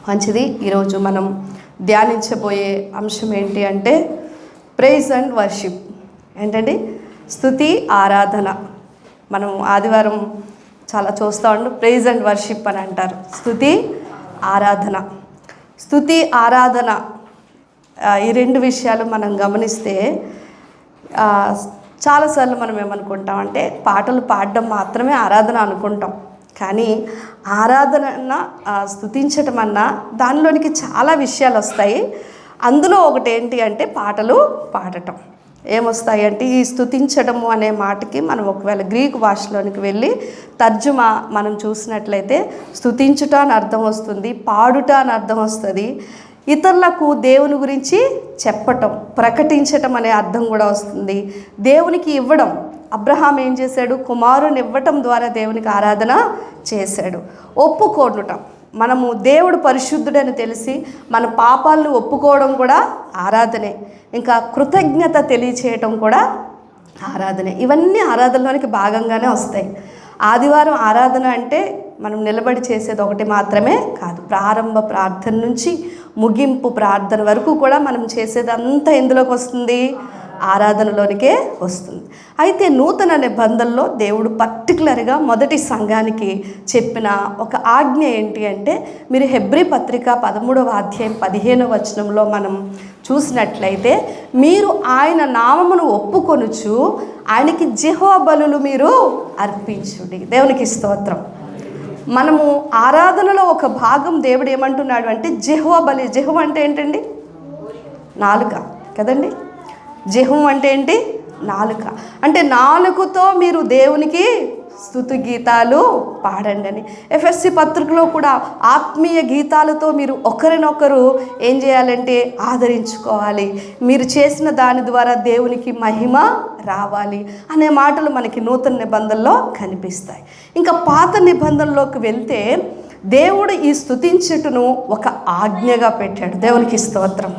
మంచిది. ఈరోజు మనం ధ్యానించబోయే అంశం ఏంటి అంటే ప్రైజ్ అండ్ వర్షిప్. ఏంటండి? స్తుతి, ఆరాధన. మనం ఆదివారం చాలా చూస్తూ ఉంటాం. ప్రైజ్ అండ్ వర్షిప్ అని అంటారు. స్తుతి, ఆరాధన. స్తుతి, ఆరాధన ఈ రెండు విషయాలు మనం గమనిస్తే చాలాసార్లు మనం ఏమనుకుంటామంటే పాటలు పాడడం మాత్రమే ఆరాధన అనుకుంటాం. కానీ ఆరాధన అన్నా స్తుతించటం అన్నా దానిలోనికి చాలా విషయాలు వస్తాయి. అందులో ఒకటి ఏంటి అంటే పాటలు పాడటం. ఏమొస్తాయి అంటే ఈ స్తుతించడము అనే మాటకి మనం ఒకవేళ గ్రీకు భాషలోనికి వెళ్ళి తర్జుమా మనం చూసినట్లయితే స్తుతించుట అని అర్థం వస్తుంది, పాడుట అని అర్థం వస్తుంది, ఇతరులకు దేవుని గురించి చెప్పటం, ప్రకటించటం అనే అర్థం కూడా వస్తుంది, దేవునికి ఇవ్వడం. అబ్రహాం ఏం చేశాడు? కుమారుని ఇవ్వటం ద్వారా దేవునికి ఆరాధన చేశాడు. ఒప్పుకోనుటం, మనము దేవుడు పరిశుద్ధుడని తెలిసి మన పాపాలను ఒప్పుకోవడం కూడా ఆరాధనే. ఇంకా కృతజ్ఞత తెలియచేయటం కూడా ఆరాధనే. ఇవన్నీ ఆరాధనలోనికి భాగంగానే వస్తాయి. ఆదివారం ఆరాధన అంటే మనం నిలబడి చేసేది ఒకటి మాత్రమే కాదు. ప్రారంభ ప్రార్థన నుంచి ముగింపు ప్రార్థన వరకు కూడా మనం చేసేదంతా ఎందులోకి వస్తుంది? ఆరాధనలోనికే వస్తుంది. అయితే నూతన నిబంధనలో దేవుడు పర్టికులర్గా మొదటి సంఘానికి చెప్పిన ఒక ఆజ్ఞ ఏంటి అంటే, మీరు హెబ్రీ పత్రిక 13వ అధ్యాయం 15వ వచనంలో మనం చూసినట్లయితే, మీరు ఆయన నామమును ఒప్పుకొనుచు ఆయనకి యెహోవా బలులు మీరు అర్పించుడి. దేవునికి స్తోత్రం. మనము ఆరాధనలో ఒక భాగం దేవుడు ఏమంటున్నాడు అంటే యెహోవా బలి. యెహోవా అంటే ఏంటండి? నాలుక కదండి. యెహోవా అంటే ఏంటి? నాలుక. అంటే నాలుకతో మీరు దేవునికి స్తుతి గీతాలు పాడండి అని. ఎఫ్ఎస్సి పత్రికలో కూడా ఆత్మీయ గీతాలతో మీరు ఒకరినొకరు ఏం చేయాలంటే ఆదరించుకోవాలి, మీరు చేసిన దాని ద్వారా దేవునికి మహిమ రావాలి అనే మాటలు మనకి నూతన నిబంధనలో కనిపిస్తాయి. ఇంకా పాత నిబంధనలోకి వెళ్తే దేవుడు ఈ స్తుతించుటను ఒక ఆజ్ఞగా పెట్టాడు. దేవునికి స్తోత్రం.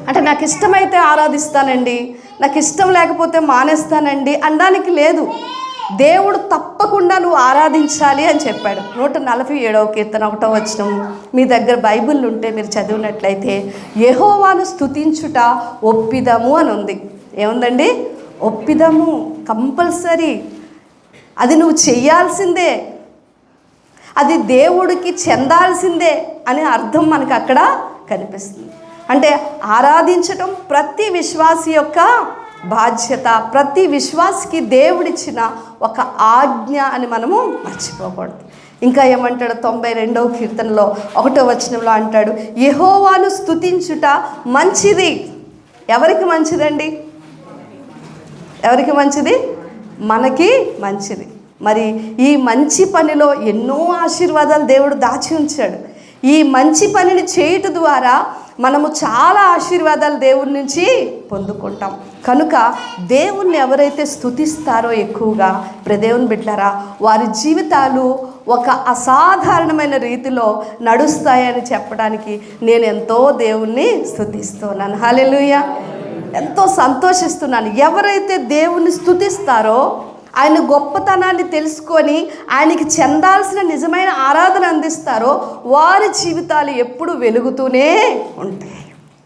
అంటే నాకు ఇష్టమైతే ఆరాధిస్తానండి, నాకు ఇష్టం లేకపోతే మానేస్తానండి అనడానికి లేదు. దేవుడు తప్పకుండా నువ్వు ఆరాధించాలి అని చెప్పాడు. 147వ కీర్తన 1వ వచనం మీ దగ్గర బైబిల్ ఉంటే మీరు చదివినట్లయితే, యెహోవాను స్తుతించుట ఒప్పిదము అని ఉంది. ఏముందండి? ఒప్పిదము. కంపల్సరీ. అది నువ్వు చెయ్యాల్సిందే, అది దేవుడికి చెందాల్సిందే అనే అర్థం మనకు అక్కడ కనిపిస్తుంది. అంటే ఆరాధించటం ప్రతి విశ్వాసి యొక్క బాధ్యత, ప్రతి విశ్వాసికి దేవుడిచ్చిన ఒక ఆజ్ఞ అని మనము మర్చిపోకూడదు. ఇంకా ఏమంటాడు? 92వ కీర్తనలో 1వ వచనంలో అంటాడు, యెహోవాను స్తుతించుట మంచిది. ఎవరికి మంచిదండి? ఎవరికి మంచిది? మనకి మంచిది. మరి ఈ మంచి పనిలో ఎన్నో ఆశీర్వాదాలు దేవుడు దాచి ఉంచాడు. ఈ మంచి పనిని చేయటం ద్వారా మనము చాలా ఆశీర్వాదాలు దేవుడి నుంచి పొందుకుంటాం. కనుక దేవుణ్ణి ఎవరైతే స్తుతిస్తారో ఎక్కువగా దేవుని బిడ్డలారా, వారి జీవితాలు ఒక అసాధారణమైన రీతిలో నడుస్తాయని చెప్పడానికి నేను ఎంతో దేవుణ్ణి స్తుతిస్తున్నాను. హల్లెలూయా. ఎంతో సంతోషిస్తున్నాను. ఎవరైతే దేవుణ్ణి స్తుతిస్తారో, ఆయన గొప్పతనాన్ని తెలుసుకొని ఆయనకి చెందాల్సిన నిజమైన ఆరాధన అందిస్తారో, వారి జీవితాలు ఎప్పుడు వెలుగుతూనే ఉంటాయి.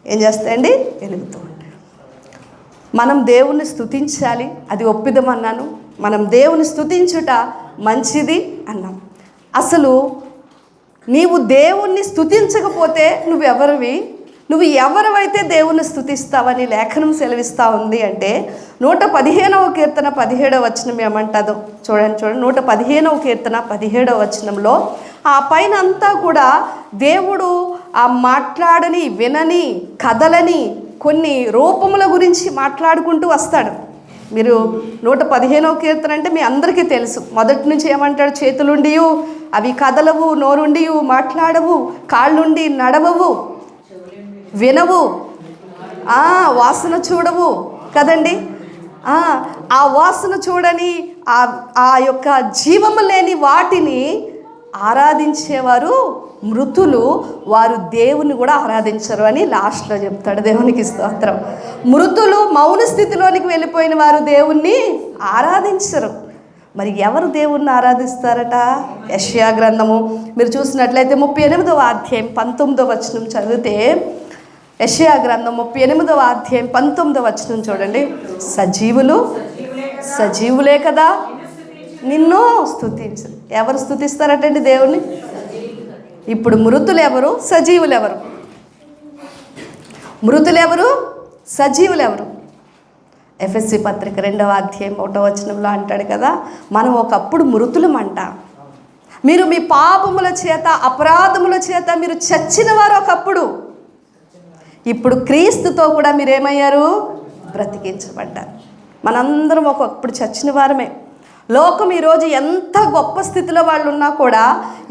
ఏం చేస్తాయండి? వెలుగుతూ ఉంటాయి. మనం దేవుణ్ణి స్తుతించాలి, అది ఒప్పిదమన్నాను. మనం దేవుని స్తుతించుట మంచిది అన్నాం. అసలు నీవు దేవుణ్ణి స్తుతించకపోతే నువ్వెవరివి? నువ్వు ఎవరివైతే దేవుణ్ణి స్తుతిస్తావని లేఖనం సెలవిస్తూ ఉంది అంటే, 115వ కీర్తన 17వ వచనం ఏమంటుందో చూడండి. 115వ కీర్తన 17వ వచనంలో ఆ పైన అంతా కూడా దేవుడు ఆ మాట్లాడని, వినని, కదలని కొన్ని రూపముల గురించి మాట్లాడుకుంటూ వస్తాడు. మీరు 115వ కీర్తన అంటే మీ అందరికీ తెలుసు. మొదటి నుంచి ఏమంటాడు? చేతులుండి అవి కదలవు, నోరుండి మాట్లాడవు, కాళ్ళుండి నడవవు, వినవు, వాసన చూడవు కదండి. ఆ వాసన చూడని ఆ యొక్క జీవము లేని వాటిని ఆరాధించేవారు మృతులు, వారు దేవుని కూడా ఆరాధించరు అని లాస్ట్లో చెప్తాడు. దేవునికి స్తోత్రం. మృతులు మౌన స్థితిలోనికి వెళ్ళిపోయిన వారు దేవుణ్ణి ఆరాధించరు. మరి ఎవరు దేవుణ్ణి ఆరాధిస్తారట? యెషయా గ్రంథము మీరు చూసినట్లయితే 38వ అధ్యాయం 19వ వచనం చదివితే, యెషయా గ్రంథం 38వ అధ్యాయం 19వ వచనం చూడండి. సజీవులే కదా నిన్ను స్తుతించు. ఎవరు స్తుతిస్తారటండి దేవుణ్ణి? ఇప్పుడు మృతులు ఎవరు, సజీవులు ఎవరు? మృతులు ఎవరు, సజీవులు ఎవరు? ఎఫెసీ పత్రిక 2వ అధ్యాయం 1వ వచనంలో అంటాడు కదా, మనం ఒకప్పుడు మృతులమంట. మీరు మీ పాపముల చేత అపరాధముల చేత మీరు చచ్చిన వారు ఒకప్పుడు. ఇప్పుడు క్రీస్తుతో కూడా మీరేమయ్యారు? బ్రతికించబడ్డారు. మనందరం ఒకప్పుడు చచ్చిన వారమే. లోకం ఈరోజు ఎంత గొప్ప స్థితిలో వాళ్ళు ఉన్నా కూడా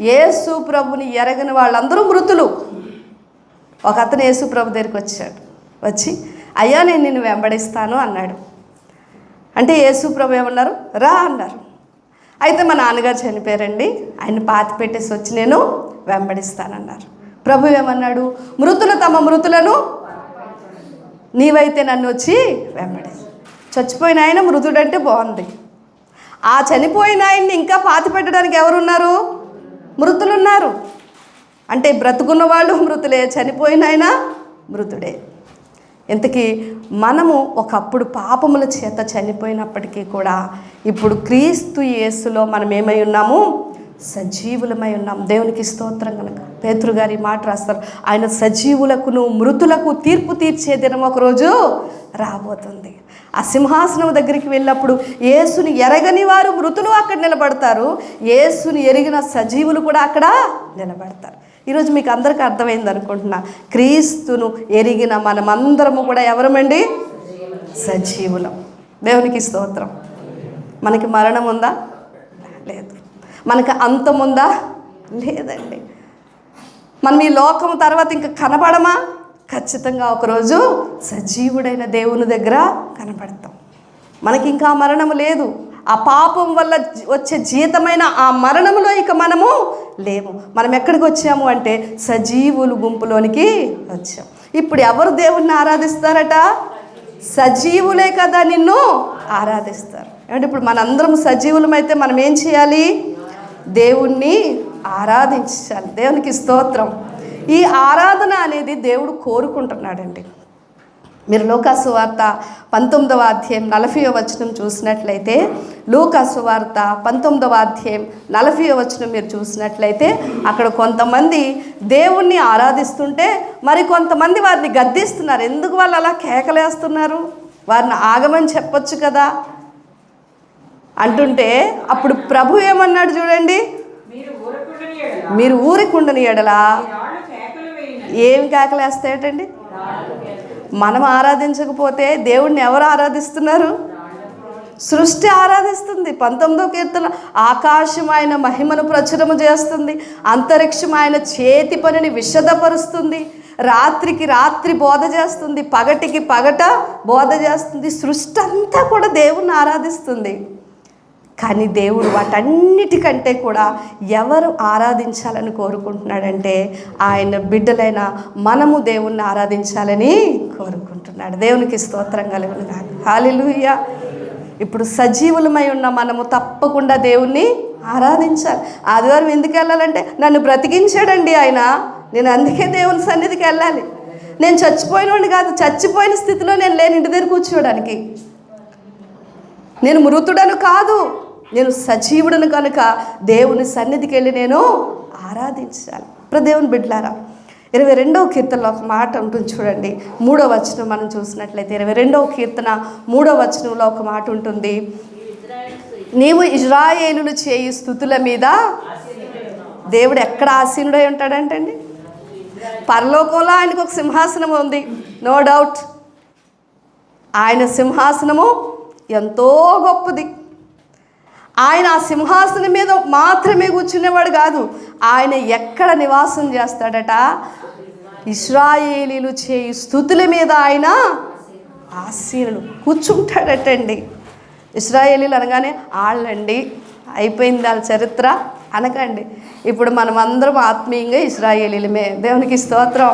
యేసు ప్రభుని ఎరగని వాళ్ళందరూ మృతులు. ఒక అతను యేసు ప్రభు దగ్గరికి వచ్చాడు. వచ్చి, అయ్యా నేను నిన్ను వెంబడిస్తాను అన్నాడు. అంటే యేసు ప్రభు ఏమన్నారు? రా అన్నారు. అయితే మా నాన్నగారు చనిపోయారండి, ఆయన పాతి పెట్టేసి వచ్చి నేను వెంబడిస్తానన్నారు. ప్రభు ఏమన్నాడు? మృతులు తమ మృతులను నీవైతే నన్ను వచ్చి వెంబడి. చచ్చిపోయిన ఆయన మృతుడంటే బాగుంది. ఆ చనిపోయిన ఆయన్ని ఇంకా పాతి పెట్టడానికి ఎవరున్నారు? మృతులున్నారు. అంటే బ్రతుకున్న వాళ్ళు మృతులే, చనిపోయిన ఆయన మృతుడే. ఇంతకీ మనము ఒకప్పుడు పాపముల చేత చనిపోయినప్పటికీ కూడా ఇప్పుడు క్రీస్తు యేసులో మనం ఏమై ఉన్నాము? సజీవులమై ఉన్నాం. దేవునికి స్తోత్రం. కనుక పేతురు గారి మాట రాస్తారు, ఆయన సజీవులకును మృతులకు తీర్పు తీర్చే దినం ఒకరోజు రాబోతుంది. ఆ సింహాసనం దగ్గరికి వెళ్ళినప్పుడు యేసుని ఎరగని వారు మృతులు అక్కడ నిలబడతారు, యేసుని ఎరిగిన సజీవులు కూడా అక్కడ నిలబడతారు. ఈరోజు మీకు అందరికీ అర్థమైంది అనుకుంటున్నా. క్రీస్తును ఎరిగిన మనమందరము కూడా ఎవరమండి? సజీవులం. దేవునికి స్తోత్రం. మనకి మరణం ఉందా? లేదు. మనకి అంతం ఉందా? లేదండి. మనం ఈ లోకం తర్వాత ఇంకా కనపడమా? ఖచ్చితంగా ఒకరోజు సజీవుడైన దేవుని దగ్గర కనపడతాం. మనకి ఇంకా మరణము లేదు. ఆ పాపం వల్ల వచ్చే జీతమైన ఆ మరణములో ఇక మనము లేము. మనం ఎక్కడికి వచ్చాము అంటే సజీవులు గుంపులోనికి వచ్చాం. ఇప్పుడు ఎవరు దేవుణ్ణి ఆరాధిస్తారట? సజీవులే కదా నిన్ను ఆరాధిస్తారు. అంటే ఇప్పుడు మనందరం సజీవులమైతే మనం ఏం చేయాలి? దేవుణ్ణి ఆరాధించాలి. దేవునికి స్తోత్రం. ఈ ఆరాధన అనేది దేవుడు కోరుకుంటున్నాడండి. మీరు లూకాసు వార్త 19వ అధ్యాయం 40వ వచనం చూసినట్లయితే, లూకాసు వార్త 19వ అధ్యాయం 40వ వచనం మీరు చూసినట్లయితే, అక్కడ కొంతమంది దేవుణ్ణి ఆరాధిస్తుంటే మరి కొంతమంది వారిని గద్దిస్తున్నారు. ఎందుకు వాళ్ళు అలా కేకలేస్తున్నారు? వారిని ఆగమని చెప్పొచ్చు కదా అంటుంటే, అప్పుడు ప్రభు ఏమన్నాడు చూడండి, మీరు ఊరికుండని ఎడలా ఏం కేకలేస్తాయటండి? మనం ఆరాధించకపోతే దేవుణ్ణి ఎవరు ఆరాధిస్తున్నారు? సృష్టి ఆరాధిస్తుంది. 19వ కీర్తన, ఆకాశం ఆయన మహిమను ప్రచురము చేస్తుంది, అంతరిక్షం ఆయన చేతి పనిని విశదపరుస్తుంది, రాత్రికి రాత్రి బోధ చేస్తుంది, పగటికి పగట బోధ చేస్తుంది. సృష్టి అంతా కూడా దేవుణ్ణి ఆరాధిస్తుంది. కానీ దేవుడు వాటన్నిటికంటే కూడా ఎవరు ఆరాధించాలని కోరుకుంటున్నాడంటే ఆయన బిడ్డలైన మనము దేవుణ్ణి ఆరాధించాలని కోరుకుంటున్నాడు. దేవునికి స్తోత్రం కలుగును గాక. హల్లెలూయా. ఇప్పుడు సజీవులమై ఉన్న మనము తప్పకుండా దేవుణ్ణి ఆరాధించాలి. ఆదివారం ఎందుకు వెళ్ళాలంటే నన్ను బ్రతికించాడండి ఆయన, నేను అందుకే దేవుని సన్నిధికి వెళ్ళాలి. నేను చచ్చిపోయినోడిని కాదు, చచ్చిపోయిన స్థితిలో నేను లేని ఇంటి దగ్గర కూర్చోడానికి. నేను మృతుడను కాదు, నేను సజీవుడను కనుక దేవుని సన్నిధికి వెళ్ళి నేను ఆరాధించాలి. ఇప్పుడు దేవుని బిడ్డలారా, 22వ కీర్తనలో ఒక మాట ఉంటుంది చూడండి. 3వ వచనం మనం చూసినట్లయితే 22వ కీర్తన 3వ వచనంలో ఒక మాట ఉంటుంది, నీవు ఇజ్రాయేలులు చేయి స్తుతుల మీద. దేవుడు ఎక్కడ ఆసీనుడై ఉంటాడంటండి? పరలోకంలో ఆయనకు ఒక సింహాసనం ఉంది, నో డౌట్. ఆయన సింహాసనము ఎంతో గొప్పది. ఆయన ఆ సింహాసనం మీద మాత్రమే కూర్చునేవాడు కాదు, ఆయన ఎక్కడ నివాసం చేస్తాడట? ఇశ్రాయేలీలు చేయి స్తుతుల మీద ఆయన ఆసీనుడు కూర్చుంటాడటండి. ఇశ్రాయేలీలు అనగానే వాళ్ళండి అయిపోయింది వాళ్ళ చరిత్ర అనకండి. ఇప్పుడు మనమందరం ఆత్మీయంగా ఇశ్రాయేలీలమే. దేవునికి స్తోత్రం.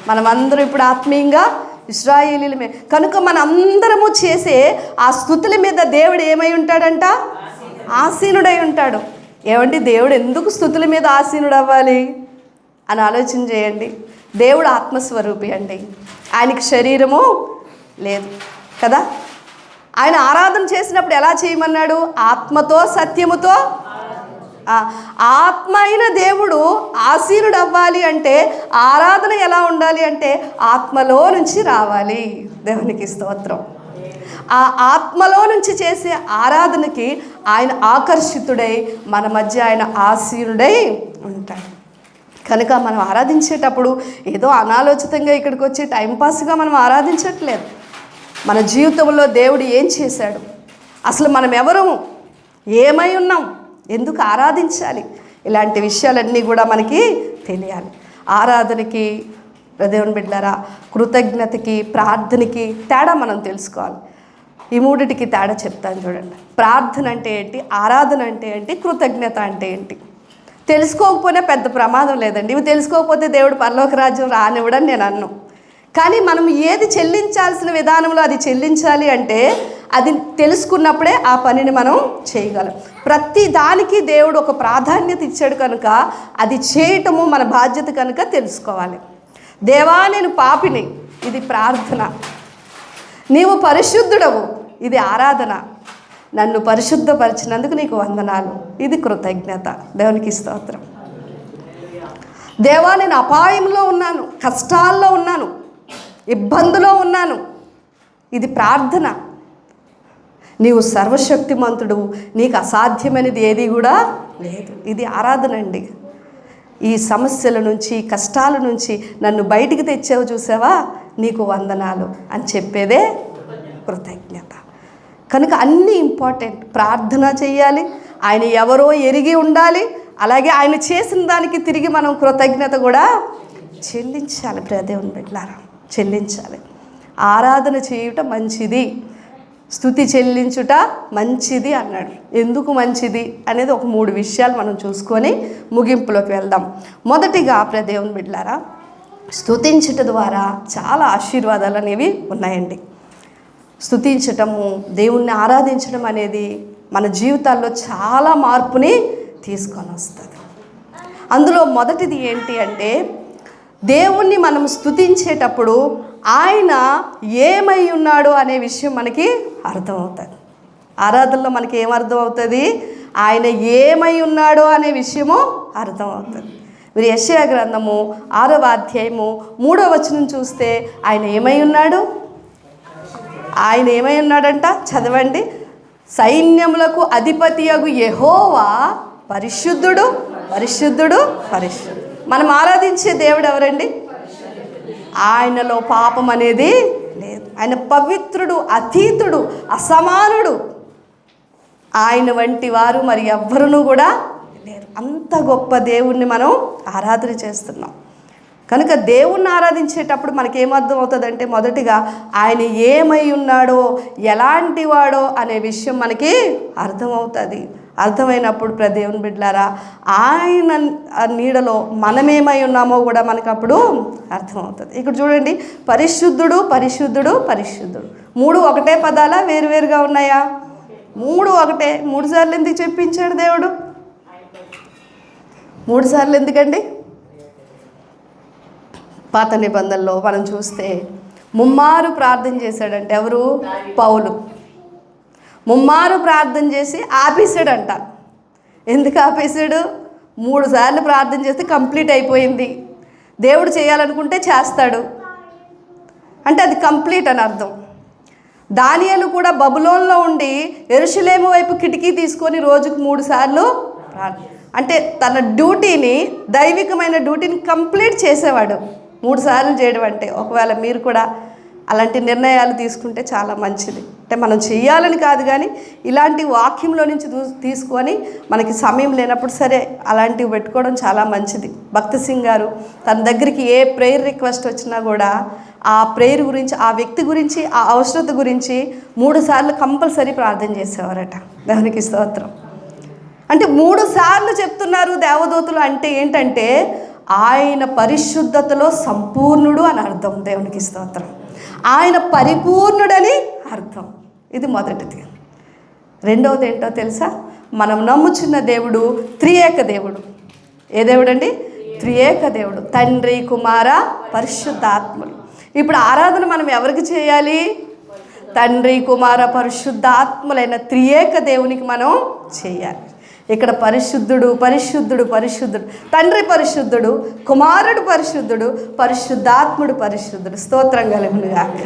మనమందరం ఇప్పుడు ఆత్మీయంగా ఇశ్రాయేలీలమే కనుక మనందరము చేసే ఆ స్తుతుల మీద దేవుడు ఏమై ఉంటాడంట? ఆసీనుడై ఉంటాడు. ఏమండి, దేవుడు ఎందుకు స్తుతుల మీద ఆసీనుడు అవ్వాలి అని ఆలోచన చేయండి. దేవుడు ఆత్మస్వరూపి అండి, ఆయనకి శరీరము లేదు కదా. ఆయన ఆరాధన చేసినప్పుడు ఎలా చేయమన్నాడు? ఆత్మతో సత్యముతో. ఆత్మ అయిన దేవుడు ఆసీనుడు అవ్వాలి అంటే ఆరాధన ఎలా ఉండాలి అంటే ఆత్మలో నుంచి రావాలి. దేవునికి స్తోత్రం. ఆ ఆత్మలో నుంచి చేసే ఆరాధనకి ఆయన ఆకర్షితుడై మన మధ్య ఆయన ఆసీనుడై ఉంటాడు. కనుక మనం ఆరాధించేటప్పుడు ఏదో అనాలోచితంగా ఇక్కడికి వచ్చి టైంపాస్గా మనం ఆరాధించట్లేదు. మన జీవితంలో దేవుడు ఏం చేశాడు, అసలు మనం ఎవరము, ఏమై ఉన్నాం, ఎందుకు ఆరాధించాలి, ఇలాంటి విషయాలన్నీ కూడా మనకి తెలియాలి. ఆరాధనకి, దేవుని బిడ్డలారా, కృతజ్ఞతకి, ప్రార్థనకి తేడా మనం తెలుసుకోవాలి. ఈ మూడిటికి తేడా చెప్తాను చూడండి. ప్రార్థన అంటే ఏంటి, ఆరాధన అంటే ఏంటి, కృతజ్ఞత అంటే ఏంటి. తెలుసుకోకపోయినా పెద్ద ప్రమాదం లేదండి. ఇవి తెలుసుకోకపోతే దేవుడు పరలోక రాజ్యం రానివ్వడని నేను అన్నాను. కానీ మనం ఏది చెల్లించాల్సిన విధానంలో అది చెల్లించాలి అంటే అది తెలుసుకున్నప్పుడే ఆ పనిని మనం చేయగలం. ప్రతి దానికి దేవుడు ఒక ప్రాధాన్యత ఇచ్చాడు కనుక అది చేయటము మన బాధ్యత కనుక తెలుసుకోవాలి. దేవా నేను పాపిని, ఇది ప్రార్థన. నీవు పరిశుద్ధుడవు, ఇది ఆరాధన. నన్ను పరిశుద్ధపరిచినందుకు నీకు వందనాలు, ఇది కృతజ్ఞత. దేవునికి స్తోత్రం. దేవా నేను అపాయంలో ఉన్నాను, కష్టాల్లో ఉన్నాను, ఇబ్బందులో ఉన్నాను, ఇది ప్రార్థన. నీవు సర్వశక్తిమంతుడు, నీకు అసాధ్యమైనది ఏది కూడా లేదు, ఇది ఆరాధన అండి. ఈ సమస్యల నుంచి, కష్టాల నుంచి నన్ను బయటికి తెచ్చావు చూసావా, నీకు వందనాలు అని చెప్పేదే కృతజ్ఞత. కనుక అన్నీ ఇంపార్టెంట్. ప్రార్థన చేయాలి, ఆయన ఎవరో ఎరిగి ఉండాలి, అలాగే ఆయన చేసిన దానికి తిరిగి మనం కృతజ్ఞత కూడా చెల్లించాలి. దేవుని బిడ్డలారా, చెల్లించాలి. ఆరాధన చేయుట మంచిది, స్తుతి చెల్లించుట మంచిది అన్నాడు. ఎందుకు మంచిది అనేది ఒక 3 విషయాలు మనం చూసుకొని ముగింపులోకి వెళ్దాం. మొదటిగా దేవుని బిడ్డలారా, స్తుతించుట ద్వారా చాలా ఆశీర్వాదాలు అనేవి ఉన్నాయండి. స్తుతించటము, దేవుణ్ణి ఆరాధించడం అనేది మన జీవితాల్లో చాలా మార్పుని తీసుకొని వస్తుంది. అందులో మొదటిది ఏంటి అంటే, దేవుణ్ణి మనం స్తుతించేటప్పుడు ఆయన ఏమై ఉన్నాడు అనే విషయం మనకి అర్థమవుతుంది. ఆరాధనలో మనకి ఏమర్థం అవుతుంది? ఆయన ఏమై ఉన్నాడో అనే విషయము అర్థమవుతుంది. మీరు యెషయా గ్రంథము 6వ అధ్యాయము 3వ వచనం చూస్తే ఆయన ఏమై ఉన్నాడు? ఆయన ఏమై ఉన్నాడంట? చదవండి. సైన్యములకు అధిపతియగు యెహోవా పరిశుద్ధుడు, పరిశుద్ధుడు, పరిశుద్ధుడు. మనం ఆరాధించే దేవుడు ఎవరండి? ఆయనలో పాపం అనేది లేదు. ఆయన పవిత్రుడు, అతీతుడు, అసమానుడు. ఆయన వంటి వారు మరి ఎవ్వరును కూడా లేరు. అంత గొప్ప దేవుణ్ణి మనం ఆరాధన చేస్తున్నాం. కనుక దేవుణ్ణి ఆరాధించేటప్పుడు మనకేమర్థం అవుతుందంటే, మొదటిగా ఆయన ఏమై ఉన్నాడో, ఎలాంటి వాడో అనే విషయం మనకి అర్థమవుతుంది. అర్థమైనప్పుడు దేవుని బిడ్డలారా, ఆయన నీడలో మనమేమై ఉన్నామో కూడా మనకు అప్పుడు అర్థమవుతుంది. ఇక్కడ చూడండి, పరిశుద్ధుడు, పరిశుద్ధుడు, పరిశుద్ధుడు. 3 ఒకటే పదాలా, వేరువేరుగా ఉన్నాయా? 3 ఒకటే. 3 సార్లు ఎందుకు చెప్పించాడు దేవుడు? 3 సార్లు ఎందుకండి? పాత నిబంధనలో మనం చూస్తే ముమ్మారు ప్రార్థన చేశాడంటే ఎవరు? పౌలు. ముమ్మారు ప్రార్థన చేసి ఆపేశాడంట. ఎందుకు ఆపేశాడు? 3 సార్లు ప్రార్థన చేస్తే కంప్లీట్ అయిపోయింది. దేవుడు చేయాలనుకుంటే చేస్తాడు అంటే అది కంప్లీట్ అని అర్థం. దానియేలు కూడా బబులోన్లో ఉండి యెరూషలేము వైపు కిటికీ తీసుకొని రోజుకు 3 సార్లు అంటే తన డ్యూటీని, దైవికమైన డ్యూటీని కంప్లీట్ చేసేవాడు. 3 సార్లు చేయడం అంటే, ఒకవేళ మీరు కూడా అలాంటి నిర్ణయాలు తీసుకుంటే చాలా మంచిది. అంటే మనం చెయ్యాలని కాదు, కానీ ఇలాంటి వాక్యంలో నుంచి తీసుకొని మనకి సమయం లేనప్పుడు సరే అలాంటివి పెట్టుకోవడం చాలా మంచిది. భక్త సింగ్ గారు తన దగ్గరికి ఏ ప్రేయర్ రిక్వెస్ట్ వచ్చినా కూడా ఆ ప్రేయర్ గురించి, ఆ వ్యక్తి గురించి, ఆ అవసరత గురించి 3 సార్లు కంపల్సరీ ప్రార్థన చేసేవారట. దేవునికి స్తోత్రం. అంటే 3 సార్లు చెప్తున్నారు దేవదూతలు అంటే ఏంటంటే ఆయన పరిశుద్ధతలో సంపూర్ణుడు అని అర్థం. దేవునికి స్తోత్రం. ఆయన పరిపూర్ణుడని అర్థం. ఇది మొదటిది. రెండవది ఏంటో తెలుసా? మనం నమ్ముచున్న దేవుడు త్రియేక దేవుడు. ఏ దేవుడు అండి? త్రియేక దేవుడు, తండ్రి, కుమార, పరిశుద్ధాత్ములు. ఇప్పుడు ఆరాధన మనం ఎవరికి చేయాలి? తండ్రి, కుమార, పరిశుద్ధాత్ములైన త్రియేక దేవునికి మనం చేయాలి. ఇక్కడ పరిశుద్ధుడు పరిశుద్ధుడు పరిశుద్ధుడు, తండ్రి పరిశుద్ధుడు, కుమారుడు పరిశుద్ధుడు, పరిశుద్ధాత్ముడు పరిశుద్ధుడు. స్తోత్రం కలుగునుగాక.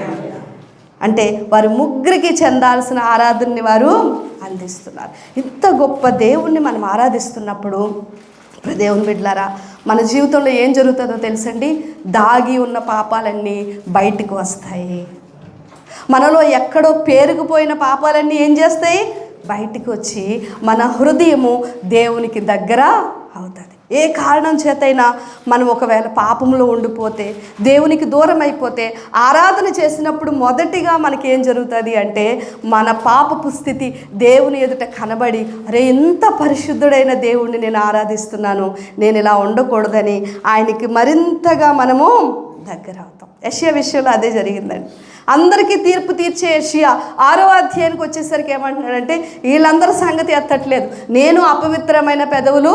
అంటే వారి ముగ్గురికి చెందాల్సిన ఆరాధనని వారు అందిస్తున్నారు. ఇంత గొప్ప దేవుణ్ణి మనం ఆరాధిస్తున్నప్పుడు దేవుని బిడ్డలారా, మన జీవితంలో ఏం జరుగుతుందో తెలుసండి? దాగి ఉన్న పాపాలన్నీ బయటికి వస్తాయి. మనలో ఎక్కడో పేరుకుపోయిన పాపాలన్నీ ఏం చేస్తాయి? బయటికి వచ్చి మన హృదయము దేవునికి దగ్గర అవుతుంది. ఏ కారణం చేతైనా మనం ఒకవేళ పాపంలో ఉండిపోతే, దేవునికి దూరం అయిపోతే, ఆరాధన చేసినప్పుడు మొదటిగా మనకేం జరుగుతుంది అంటే, మన పాపపు స్థితి దేవుని ఎదుట కనబడి, అరే ఎంత పరిశుద్ధుడైన దేవుణ్ణి నేను ఆరాధిస్తున్నాను, నేను ఇలా ఉండకూడదని ఆయనకి మరింతగా మనము దగ్గర అవుతాం. యెషయా విషయంలో అదే జరిగిందండి. అందరికీ తీర్పు తీర్చే యెషయా 6వ అధ్యాయానికి వచ్చేసరికి ఏమంటున్నాడంటే, వీళ్ళందరి సంగతి ఎత్తట్లేదు, నేను అపవిత్రమైన పెదవులు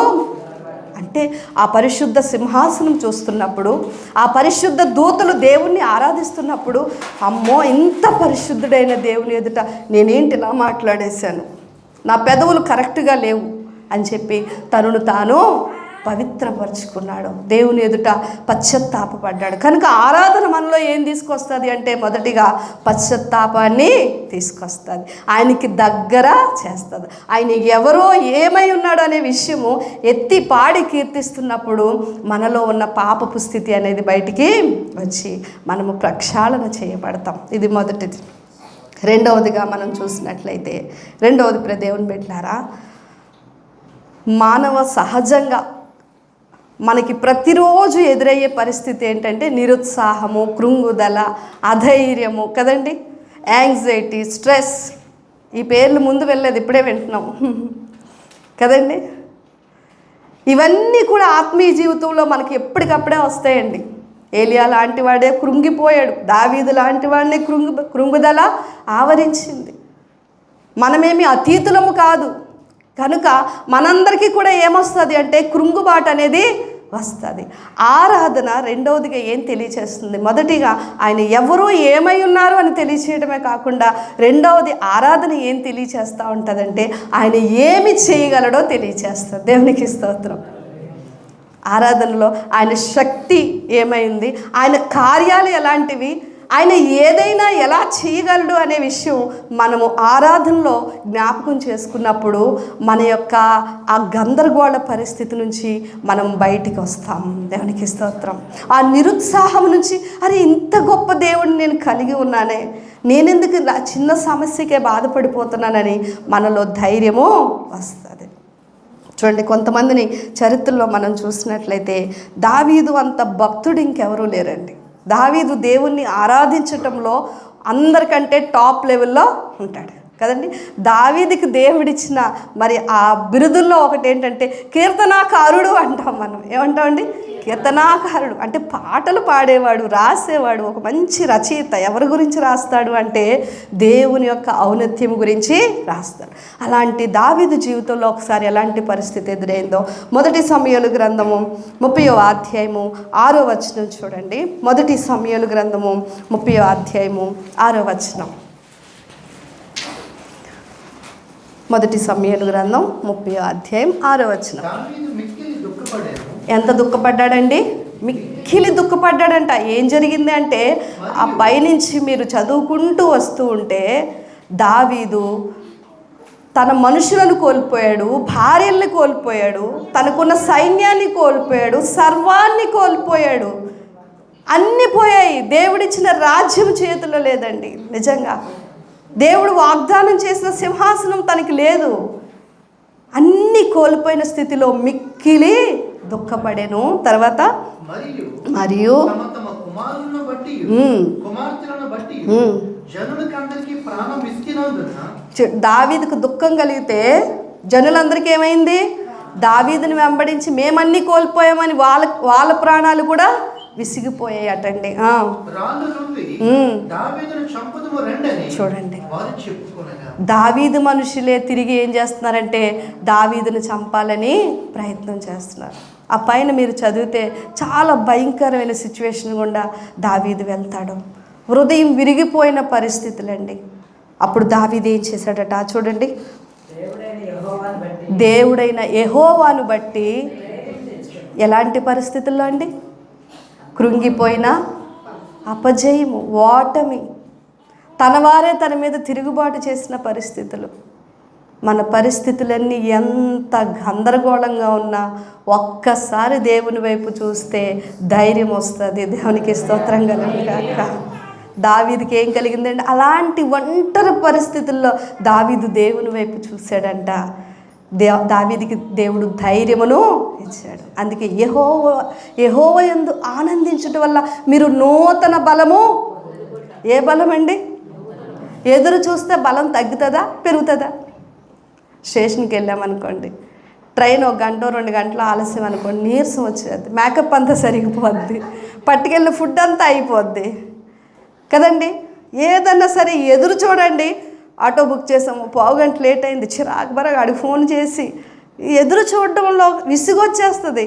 అంటే ఆ పరిశుద్ధ సింహాసనం చూస్తున్నప్పుడు, ఆ పరిశుద్ధ దూతలు దేవుణ్ణి ఆరాధిస్తున్నప్పుడు, అమ్మో ఇంత పరిశుద్ధుడైన దేవుని ఎదుట నేనేంటి ఇలా మాట్లాడేశాను, నా పెదవులు కరెక్ట్గా లేవు అని చెప్పి తనను తాను పవిత్రపరుచుకున్నాడు. దేవుని ఎదుట పశ్చాత్తాపడ్డాడు. కనుక ఆరాధన మనలో ఏం తీసుకొస్తుంది అంటే, మొదటిగా పశ్చాత్తాపాన్ని తీసుకొస్తుంది, ఆయనకి దగ్గర చేస్తుంది. ఆయన ఎవరో ఏమై ఉన్నాడు అనే విషయము ఎత్తి పాడి కీర్తిస్తున్నప్పుడు మనలో ఉన్న పాపపు స్థితి అనేది బయటికి వచ్చి మనము ప్రక్షాళన చేయబడతాం. ఇది మొదటిది. రెండవదిగా మనం చూసినట్లయితే, రెండవది దేవుని బిడ్డలారా, మానవ సహజంగా మనకి ప్రతిరోజు ఎదురయ్యే పరిస్థితి ఏంటంటే నిరుత్సాహము, కృంగుదల, అధైర్యము కదండి, యాంగ్జైటీ, స్ట్రెస్. ఈ పేర్లు ముందు వెళ్ళలేదు, ఇప్పుడే వింటున్నాం కదండి. ఇవన్నీ కూడా ఆత్మీయ జీవితంలో మనకి ఎప్పటికప్పుడే వస్తాయండి. ఏలియా లాంటి వాడే కృంగిపోయాడు, దావీదు లాంటి వాడిని కృంగుదల ఆవరించింది. మనమేమి అతీతులము కాదు. కనుక మనందరికీ కూడా ఏమొస్తుంది అంటే కృంగుబాటు అనేది వస్తుంది. ఆరాధన రెండవదిగా ఏం తెలియచేస్తుంది? మొదటిగా ఆయన ఎవరు ఏమై ఉన్నారు అని తెలియచేయడమే కాకుండా, రెండవది ఆరాధన ఏం తెలియచేస్తూ ఉంటుందంటే ఆయన ఏమి చేయగలడో తెలియచేస్తుంది. దేవునికి స్తోత్రం. ఆరాధనలో ఆయన శక్తి ఏమైంది, ఆయన కార్యాలు ఎలాంటివి, ఆయన ఏదైనా ఎలా చేయగలడు అనే విషయం మనము ఆరాధనలో జ్ఞాపకం చేసుకున్నప్పుడు మన యొక్క ఆ గందరగోళ పరిస్థితి నుంచి మనం బయటికి వస్తాం. దేవునికి స్తోత్రం. ఆ నిరుత్సాహం నుంచి, అరే ఇంత గొప్ప దేవుడిని నేను కలిగి ఉన్నానే, నేనెందుకు చిన్న సమస్యకే బాధపడిపోతున్నానని మనలో ధైర్యము వస్తుంది. చూడండి, కొంతమందిని చరిత్రలో మనం చూసినట్లయితే దావీదు అంత భక్తుడు ఇంకెవరూ లేరండి. దావీదు దేవుణ్ణి ఆరాధించటంలో అందరికంటే టాప్ లెవెల్లో ఉంటాడు కదండి. దావీదుకి దేవుడిచ్చిన మరి ఆ బిరుదుల్లో ఒకటి ఏంటంటే కీర్తనాకారుడు అంటాం. మనం ఏమంటామండి? కీర్తనాకారుడు అంటే పాటలు పాడేవాడు, రాసేవాడు, ఒక మంచి రచయిత. ఎవరి గురించి రాస్తాడు అంటే దేవుని యొక్క ఔన్నత్యం గురించి రాస్తాడు. అలాంటి దావీదు జీవితంలో ఒకసారి ఎలాంటి పరిస్థితి ఎదురైందో మొదటి సమూయేలు గ్రంథము 30వ అధ్యాయము 6వ వచనం చూడండి. మొదటి సమూయేలు గ్రంథము 30వ అధ్యాయము 6వ వచనం. మొదటి సమూయేలు గ్రంథం 30వ అధ్యాయం 6వ వచనం. ఎంత దుఃఖపడ్డాడండి? మిక్కిలి దుఃఖపడ్డాడంట. ఏం జరిగింది అంటే, ఆ పైనుంచి మీరు చదువుకుంటూ వస్తూ ఉంటే దావీదు తన మనుషులను కోల్పోయాడు, భార్యల్ని కోల్పోయాడు, తనకున్న సైన్యాన్ని కోల్పోయాడు, సర్వాన్ని కోల్పోయాడు. అన్నీ పోయాయి. దేవుడిచ్చిన రాజ్యం చేతిలో లేదండి. నిజంగా దేవుడు వాగ్దానం చేసిన సింహాసనం తనకి లేదు. అన్నీ కోల్పోయిన స్థితిలో మిక్కిలి దుఃఖపడెను. తర్వాత మరియు దావీదుకు దుఃఖం కలిగితే జనులందరికీ ఏమైంది? దావీదుని వెంబడించి మేమన్నీ కోల్పోయామని వాళ్ళ ప్రాణాలు కూడా విసిగిపోయాయటండి. చూడండి, దావీదు మనుషులే తిరిగి ఏం చేస్తున్నారంటే దావీదును చంపాలని ప్రయత్నం చేస్తున్నారు. ఆ పైన మీరు చదివితే చాలా భయంకరమైన సిచ్యువేషన్ గుండా దావీదు వెళ్తాడు. హృదయం విరిగిపోయిన పరిస్థితులండి. అప్పుడు దావీదు ఏం చేశాడట చూడండి, దేవుడైన యెహోవాను బట్టి ఎలాంటి పరిస్థితుల్లో అండి, కృంగిపోయిన, అపజయము, ఓటమి, తన వారే తన మీద తిరుగుబాటు చేసిన పరిస్థితులు. మన పరిస్థితులన్నీ ఎంత గందరగోళంగా ఉన్నా ఒక్కసారి దేవుని వైపు చూస్తే ధైర్యం వస్తుంది. దేవునికి స్తోత్రం కలుగుగాక. దావీదుకి ఏం కలిగిందండి? అలాంటి ఒంటరి పరిస్థితుల్లో దావీదు దేవుని వైపు చూశాడంట. దావీదుకి దేవుడు ధైర్యమును ఇచ్చాడు. అందుకే యెహోవా యందు ఆనందించడం వల్ల మీరు నూతన బలము. ఏ బలం అండి? ఎదురు చూస్తే బలం తగ్గుతుందా పెరుగుతుందా? స్టేషన్కి వెళ్ళామనుకోండి, ట్రైన్ 1 గంట 2 గంటలు ఆలస్యం అనుకోండి, నీరసం వచ్చేది, మేకప్ అంతా సరిగిపోద్ది, పట్టుకెళ్ళిన ఫుడ్ అంతా అయిపోద్ది కదండి. ఏదన్నా సరే ఎదురు చూడండి. ఆటో బుక్ చేసాము, 1/2 గంట లేట్ అయింది, చిరాకు బరగా అడిగి ఫోన్ చేసి ఎదురు చూడటంలో విసుగొచ్చేస్తుంది.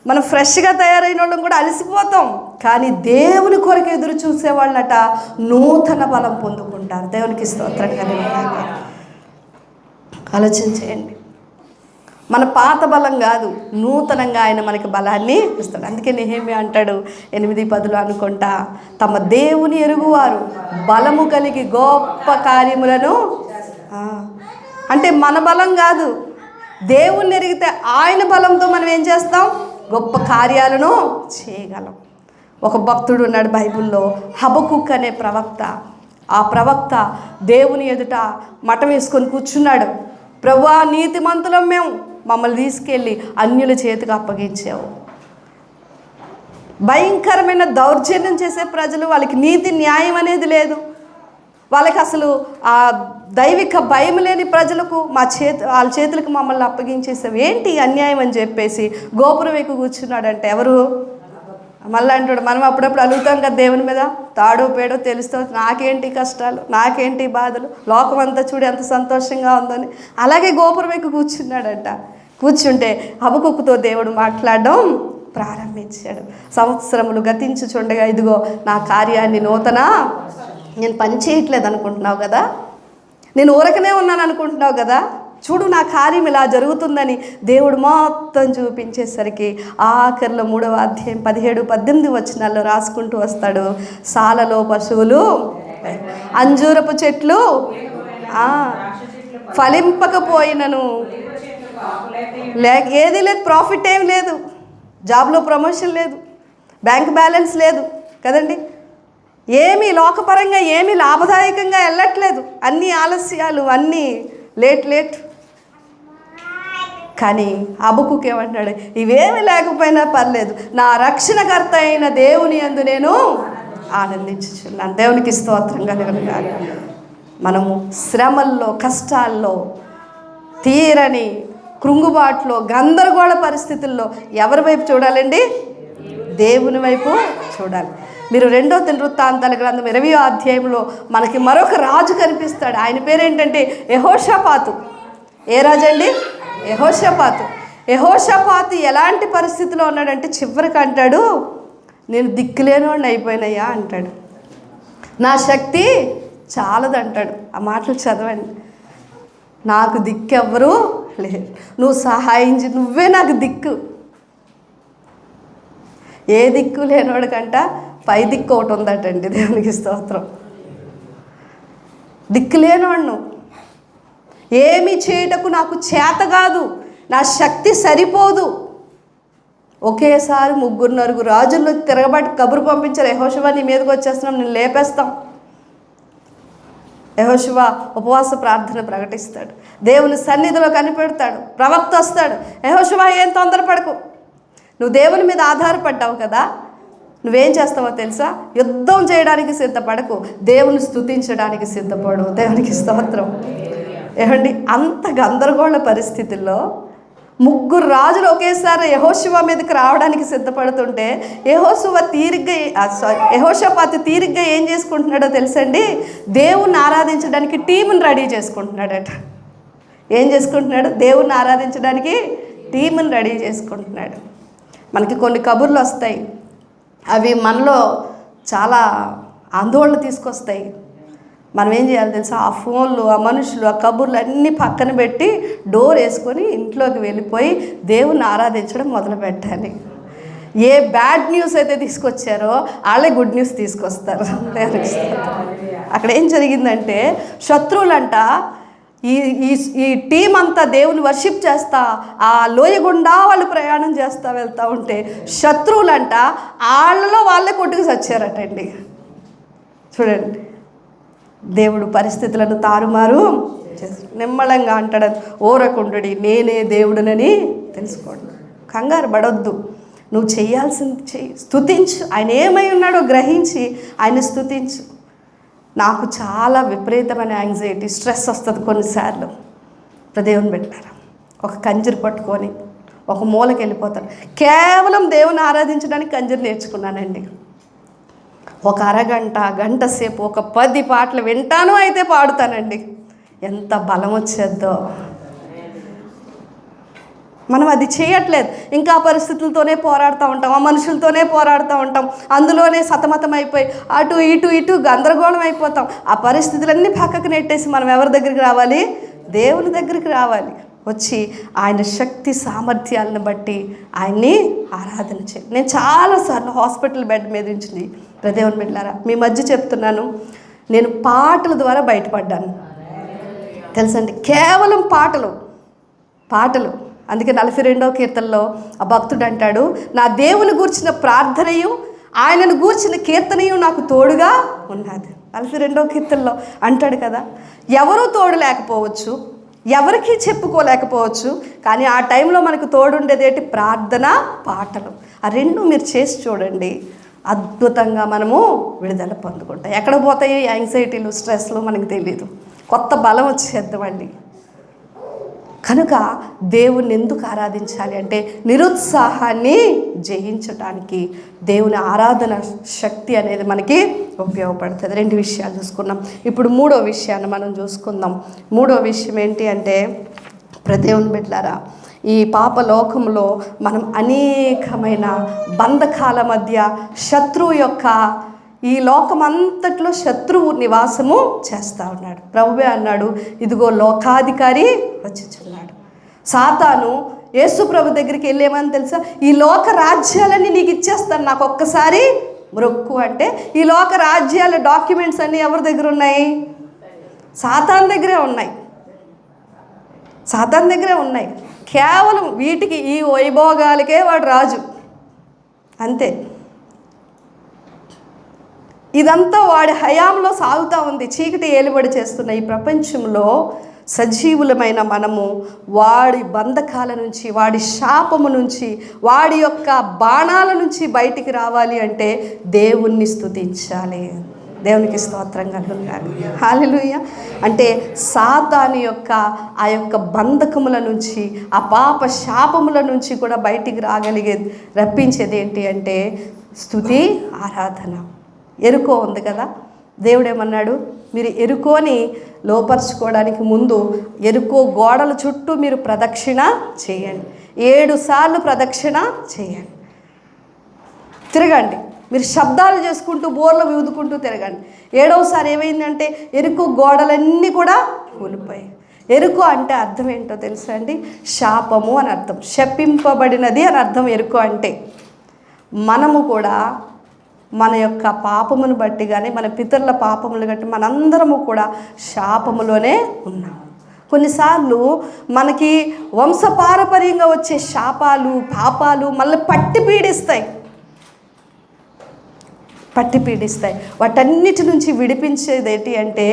మనం ఫ్రెష్గా తయారైన వాళ్ళం కూడా అలసిపోతాం. కానీ దేవుని కొరకు ఎదురు చూసేవాళ్ళట నూతన బలం పొందుకుంటారు. దేవునికి స్తోత్రం కలుగుగాక. ఆలోచించేయండి. మన పాత బలం కాదు, నూతనంగా ఆయన మనకి బలాన్ని ఇస్తాడు. అందుకే నెహెమ్యా అంటాడు 8:10 అనుకుంటా, తమ దేవుని ఎరుగువారు బలము కలిగి గొప్ప కార్యములను. అంటే మన బలం కాదు, దేవుణ్ణి ఎరిగితే ఆయన బలంతో మనం ఏం చేస్తాం? గొప్ప కార్యాలను చేయగలం. ఒక భక్తుడు ఉన్నాడు బైబిల్లో, హబకుక్ అనే ప్రవక్త. ఆ ప్రవక్త దేవుని ఎదుట మఠం వేసుకొని కూర్చున్నాడు. ప్రభువా, నీతిమంతులం మేము, మమ్మల్ని తీసుకెళ్ళి అన్యుల చేతికి అప్పగించావు. భయంకరమైన దౌర్జన్యం చేసే ప్రజలు, వాళ్ళకి నీతి న్యాయం అనేది లేదు. వాళ్ళకి అసలు ఆ దైవిక భయం లేని ప్రజలకు వాళ్ళ చేతులకు మమ్మల్ని అప్పగించేసావు, ఏంటి అన్యాయం అని చెప్పేసి గోపురం ఎక్కువ కూర్చున్నాడంటే. ఎవరు? మళ్ళీ అంటాడు, మనం అప్పుడప్పుడు అలుగుతాం కదా దేవుని మీద, తాడో పేడో తెలుస్తూ, నాకేంటి కష్టాలు, నాకేంటి బాధలు, లోకం అంతా చూడు ఎంత సంతోషంగా ఉందని. అలాగే గోపురం ఎక్కువ కూర్చున్నాడంట. కూర్చుంటే హబకుక్కుతో దేవుడు మాట్లాడడం ప్రారంభించాడు. సంవత్సరములు గతించుచుండగా ఇదిగో నా కార్యాన్ని నూతన. నేను పని చేయట్లేదు అనుకుంటున్నావు కదా, నేను ఊరకనే ఉన్నాను అనుకుంటున్నావు కదా, చూడు నా కార్యం ఇలా జరుగుతుందని దేవుడు మొత్తం చూపించేసరికి ఆఖరిలో 3వ అధ్యాయం 17-18 వచనాల్లో రాసుకుంటూ వస్తాడు. సాలలో పశువులు, అంజూరపు చెట్లు ఫలింపకపోయినను, ఏది లేదు, ప్రాఫిట్ ఏం లేదు, జాబ్లో ప్రమోషన్ లేదు, బ్యాంక్ బ్యాలెన్స్ లేదు కదండి, ఏమీ లోకపరంగా ఏమీ లాభదాయకంగా వెళ్ళట్లేదు, అన్నీ ఆలస్యాలు, అన్నీ లేట్. కానీ హబకుక్ ఏమంటాడు? ఇవేమి లేకపోయినా పర్లేదు, నా రక్షణకర్త అయిన దేవుని యందు నేను ఆనందించుచున్నాను. దేవునికి స్తోత్రం కలుగుగాక. మనము శ్రమల్లో, కష్టాల్లో, తీరని కృంగుబాట్లో, గందరగోళ పరిస్థితుల్లో ఎవరి వైపు చూడాలండి? దేవుని వైపు చూడాలి. మీరు 2వ దినవృత్తాంతాల గ్రంథం 20వ అధ్యాయంలో మనకి మరొక రాజు కనిపిస్తాడు. ఆయన పేరేంటంటే యెహోషాపాతు. ఏ రాజు అండి? యెహోషాపాతు. యెహోషాపాతు ఎలాంటి పరిస్థితిలో ఉన్నాడంటే చివరికి అంటాడు, నేను దిక్కులేనోడిని అయిపోయినయ్యా అంటాడు, నా శక్తి చాలదంటాడు. ఆ మాటలు చదవండి. నాకు దిక్కెవ్వరూ లేదు, నువ్వు సహాయం నువ్వే నాకు దిక్కు. ఏ దిక్కు లేనోడికంట పై దిక్కు ఒకటి ఉందటండి. దేవునికి స్తోత్రం. దిక్కు లేనోడు, ఏమి చేయటకు నాకు చేత కాదు, నా శక్తి సరిపోదు. ఒకేసారి 3-4 రాజుల్లో తిరగబడి కబురు పంపించారు, యెహోషువ నీ మీదకి వచ్చేస్తున్నాం, నేను లేపేస్తాం. యెహోషువ ఉపవాస ప్రార్థన ప్రకటిస్తాడు, దేవుని సన్నిధిలో కనిపెడతాడు, ప్రవక్త వస్తాడు. యెహోషువ ఏం తొందరపడకు, నువ్వు దేవుని మీద ఆధారపడ్డావు కదా, నువ్వేం చేస్తావో తెలుసా? యుద్ధం చేయడానికి సిద్ధపడకు, దేవుని స్తుతించడానికి సిద్ధపడు. దేవునికి స్తోత్రం. ఏమండి, అంత గందరగోళ పరిస్థితుల్లో ముగ్గురు రాజులు ఒకేసారి యెహోషువ మీదకి రావడానికి సిద్ధపడుతుంటే యెహోషాపాతు తీరిగ్గా ఏం చేసుకుంటున్నాడో తెలుసండి, దేవుణ్ణి ఆరాధించడానికి టీముని రెడీ చేసుకుంటున్నాడట. ఏం చేసుకుంటున్నాడు? దేవుణ్ణి ఆరాధించడానికి టీముని రెడీ చేసుకుంటున్నాడు. మనకి కొన్ని కబుర్లు వస్తాయి, అవి మనలో చాలా ఆందోళన తీసుకొస్తాయి. మనం ఏం చేయాలి తెలుసా? ఆ ఫోన్లు, ఆ మనుషులు, ఆ కబుర్లు అన్నీ పక్కన పెట్టి డోర్ వేసుకొని ఇంట్లోకి వెళ్ళిపోయి దేవుణ్ణి ఆరాధించడం మొదలు పెట్టాలి. ఏ బ్యాడ్ న్యూస్ అయితే తీసుకొచ్చారో వాళ్ళే గుడ్ న్యూస్ తీసుకొస్తారు. అక్కడ ఏం జరిగిందంటే, శత్రువులంట ఈ టీం అంతా దేవుని వర్షిప్ చేస్తా ఆ లోయ గుండా వాళ్ళు ప్రయాణం చేస్తూ వెళ్తూ ఉంటే శత్రువులంట వాళ్ళలో వాళ్ళే కొట్టుకు చచ్చారటండి. చూడండి, దేవుడు పరిస్థితులను తారుమారు నిమ్మళంగా అంటాడు, ఓరకుండుడి నేనే దేవుడునని తెలుసుకోండి. కంగారు పడొద్దు, నువ్వు చేయాల్సింది చెయ్యి, స్తుతించు. ఆయన ఏమై ఉన్నాడో గ్రహించి ఆయన స్తుతించు. నాకు చాలా విపరీతమైన యాంగ్జైటీ, స్ట్రెస్ వస్తుంది కొన్నిసార్లు. దేవుని పెట్టారా, ఒక కంజరు పట్టుకొని ఒక మూలకి వెళ్ళిపోతాను. కేవలం దేవుని ఆరాధించడానికి కంజరు నేర్చుకున్నానండి. ఒక అరగంట గంట సేపు ఒక 10 పాటలు వింటాను, అయితే పాడుతానండి. ఎంత బలం వచ్చేద్దో. మనం అది చేయట్లేదు, ఇంకా ఆ పరిస్థితులతోనే పోరాడుతూ ఉంటాం, ఆ మనుషులతోనే పోరాడుతూ ఉంటాం, అందులోనే సతమతం అయిపోయి అటు ఇటు గందరగోళం అయిపోతాం. ఆ పరిస్థితులన్నీ పక్కకు నెట్టేసి మనం ఎవరి దగ్గరికి రావాలి? దేవుని దగ్గరికి రావాలి. వచ్చి ఆయన శక్తి సామర్థ్యాలను బట్టి ఆయన్ని ఆరాధన చేయాలి. నేను చాలాసార్లు హాస్పిటల్ బెడ్ మీద నుంచి దేవుని బిడ్డలారా మీ మధ్య చెప్తున్నాను, నేను పాటల ద్వారా బయటపడ్డాను తెలుసండి. కేవలం పాటలు. అందుకే 42వ కీర్తనలో ఆ భక్తుడు అంటాడు, నా దేవుని గూర్చిన ప్రార్థనయు ఆయనను గూర్చిన కీర్తనయు నాకు తోడుగా ఉన్నది. 42వ కీర్తనలో అంటాడు కదా, ఎవరూ తోడు లేకపోవచ్చు, ఎవరికి చెప్పుకోలేకపోవచ్చు, కానీ ఆ టైంలో మనకు తోడుండేది ఏంటి? ప్రార్థన, పాటలు. ఆ రెండు మీరు చేసి చూడండి, అద్భుతంగా మనము విడుదల పొందుకుంటాం. ఎక్కడ పోతాయి యాంగ్జైటీలు, స్ట్రెస్లు మనకు తెలియదు. కొత్త బలం వచ్చేద్దామండి. కనుక దేవుణ్ణి ఎందుకు ఆరాధించాలి అంటే నిరుత్సాహాన్ని జయించటానికి దేవుని ఆరాధన శక్తి అనేది మనకి ఉపయోగపడుతుంది. 2 విషయాలు చూసుకున్నాం. ఇప్పుడు 3వ విషయాన్ని మనం చూసుకుందాం. 3వ విషయం ఏంటి అంటే, దేవుని బిడ్డలారా, ఈ పాప లోకంలో మనం అనేకమైన బంధకాల మధ్య శత్రువు యొక్క ఈ లోకమంతట్లో శత్రువు నివాసము చేస్తూ ఉన్నాడు. ప్రభువే అన్నాడు, ఇదిగో లోకాధికారి వచ్చుచున్నాడు. సాతాను యేసు ప్రభు దగ్గరికి వెళ్ళేమని తెలుసా? ఈ లోక రాజ్యాలన్నీ నీకు ఇచ్చేస్తాను, నాకు ఒక్కసారి మొక్కు అంటే, ఈ లోక రాజ్యాల డాక్యుమెంట్స్ అన్నీ ఎవరి దగ్గర ఉన్నాయి? సాతాను దగ్గరే ఉన్నాయి. కేవలం వీటికి, ఈ వైభోగాలకే వాడు రాజు, అంతే. ఇదంతా వాడి హయాంలో సాగుతూ ఉంది. చీకటి ఏలుబడి చేస్తున్న ఈ ప్రపంచంలో సజీవులమైన మనము వాడి బంధకాల నుంచి, వాడి శాపము నుంచి, వాడి యొక్క బాణాల నుంచి బయటికి రావాలి అంటే దేవుణ్ణి స్తుతించాలి. దేవునికి స్తోత్రం కలుగును. హల్లెలూయా. అంటే సాతాను యొక్క ఆ యొక్క బంధకముల నుంచి, ఆ పాప శాపముల నుంచి కూడా బయటికి రప్పించేది ఏంటి అంటే స్తుతి, ఆరాధన. ఎరుకో ఉంది కదా, దేవుడు ఏమన్నాడు? మీరు ఎరుకోని లోపరుచుకోవడానికి ముందు ఎరుకో గోడల చుట్టూ మీరు ప్రదక్షిణ చేయండి. 7 సార్లు ప్రదక్షిణ చేయండి, తిరగండి. మీరు శబ్దాలు చేసుకుంటూ, బోర్లు ఊదుకుంటూ తిరగండి. 7వసారి ఏమైందంటే ఎరుకో గోడలన్నీ కూడా కూలిపోయాయి. ఎరుకో అంటే అర్థం ఏంటో తెలుసా అండి? శాపము అని అర్థం, శపింపబడినది అని అర్థం ఎరుకో అంటే. మనము కూడా మన యొక్క పాపమును బట్టి కానీ, మన పితరుల పాపములు బట్టి మనందరము కూడా శాపములోనే ఉన్నాము. కొన్నిసార్లు మనకి వంశపారపర్యంగా వచ్చే శాపాలు, పాపాలు మళ్ళీ పట్టి పీడిస్తాయి. వాటన్నిటి నుంచి విడిపించేది ఏంటి అంటే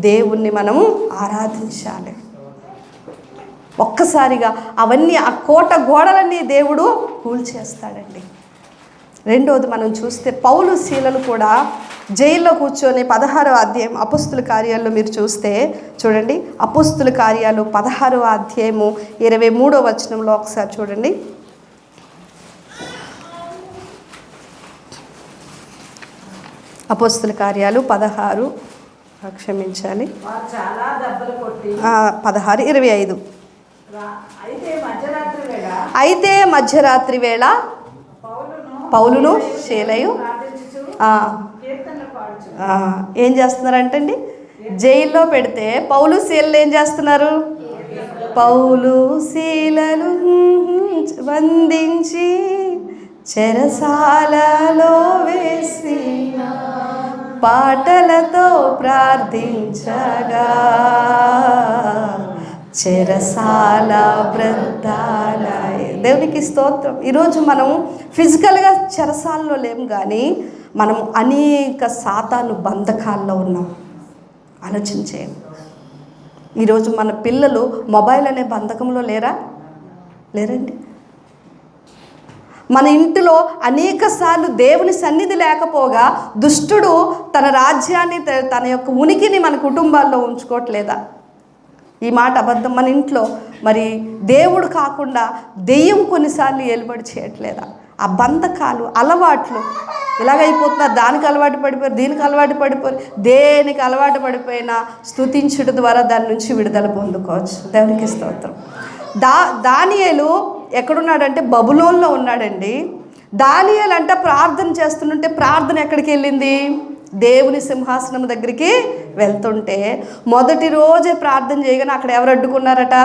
దేవుణ్ణి మనము ఆరాధించాలి. ఒక్కసారిగా అవన్నీ, ఆ కోట గోడలన్నీ దేవుడు కూల్చేస్తాడండి. రెండోది మనం చూస్తే పౌలు శీలలు కూడా జైల్లో కూర్చొని 16వ అధ్యాయం అపోస్తుల కార్యాల్లో మీరు చూస్తే చూడండి, అపోస్తుల కార్యాలు 16వ అధ్యాయము 23వ వచనంలో ఒకసారి చూడండి. అపోస్తుల కార్యాలు 16 క్షమించాలి 16:25. అయితే మధ్యరాత్రి వేళ పౌలును శీలయు ఏం చేస్తున్నారంటండి, జైల్లో పెడితే పౌలు శీలలు ఏం చేస్తున్నారు, పౌలు శీలలు బంధించి చెరసాలలో వేసిన పాటలతో ప్రార్థించగా చెరసాల వృద్ధాలయ. దేవునికి స్తోత్రం. ఈరోజు మనం ఫిజికల్గా చెరసాలలో లేము, కానీ మనం అనేక సాతాను బంధకాల్లో ఉన్నాం. ఆలోచించేయండి. ఈరోజు మన పిల్లలు మొబైల్ అనే బంధకంలో లేరండి. మన ఇంటిలో అనేక సార్లు దేవుని సన్నిధి లేకపోగా దుష్టుడు తన రాజ్యాన్ని, తన యొక్క ఉనికిని మన కుటుంబాల్లో ఉంచుకోవట్లేదా? ఈ మాట అబద్ధం. మన ఇంట్లో మరి దేవుడు కాకుండా దెయ్యం కొన్నిసార్లు ఏలుబడి చేయట్లేదా? ఆ బంధకాలు, అలవాట్లు ఇలాగైపోతున్నారు. దానికి అలవాటు పడిపోయారు, దీనికి అలవాటు పడిపోయారు. దేనికి అలవాటు పడిపోయినా స్తుతించుట ద్వారా దాని నుంచి విడుదల పొందుకోవచ్చు. దేవునికి స్తోత్రం. దానియేలు ఎక్కడున్నాడంటే బబులోన్లో ఉన్నాడండి. దానియేలు అంట ప్రార్థన చేస్తుంటే ప్రార్థన ఎక్కడికి వెళ్ళింది, దేవుని సింహాసనం దగ్గరికి వెళ్తుంటే మొదటి రోజే ప్రార్థన చేయగానే అక్కడ ఎవరు అడ్డుకున్నారట,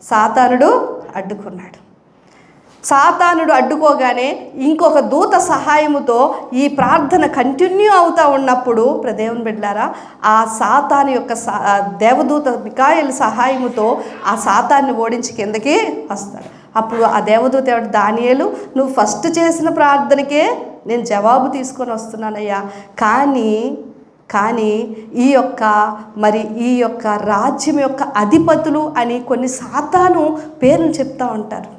సాతానుడు అడ్డుకున్నాడు. సాతానుడు అడ్డుకోగానే ఇంకొక దూత సహాయముతో ఈ ప్రార్థన కంటిన్యూ అవుతూ ఉన్నప్పుడు దేవుని బిడ్డలారా, ఆ సాతాను యొక్క దేవదూత మికాయేలు సహాయముతో ఆ సాతాన్ని ఓడించి కిందకి వస్తాడు. అప్పుడు ఆ దేవదూత ఎవడు, దానియేలు నువ్వు ఫస్ట్ చేసిన ప్రార్థనకే నేను జవాబు తీసుకొని వస్తున్నానయ్యా, కానీ ఈ యొక్క రాజ్యం యొక్క అధిపతులు అని కొన్ని సాతాను పేర్లు చెప్తూ ఉంటారు.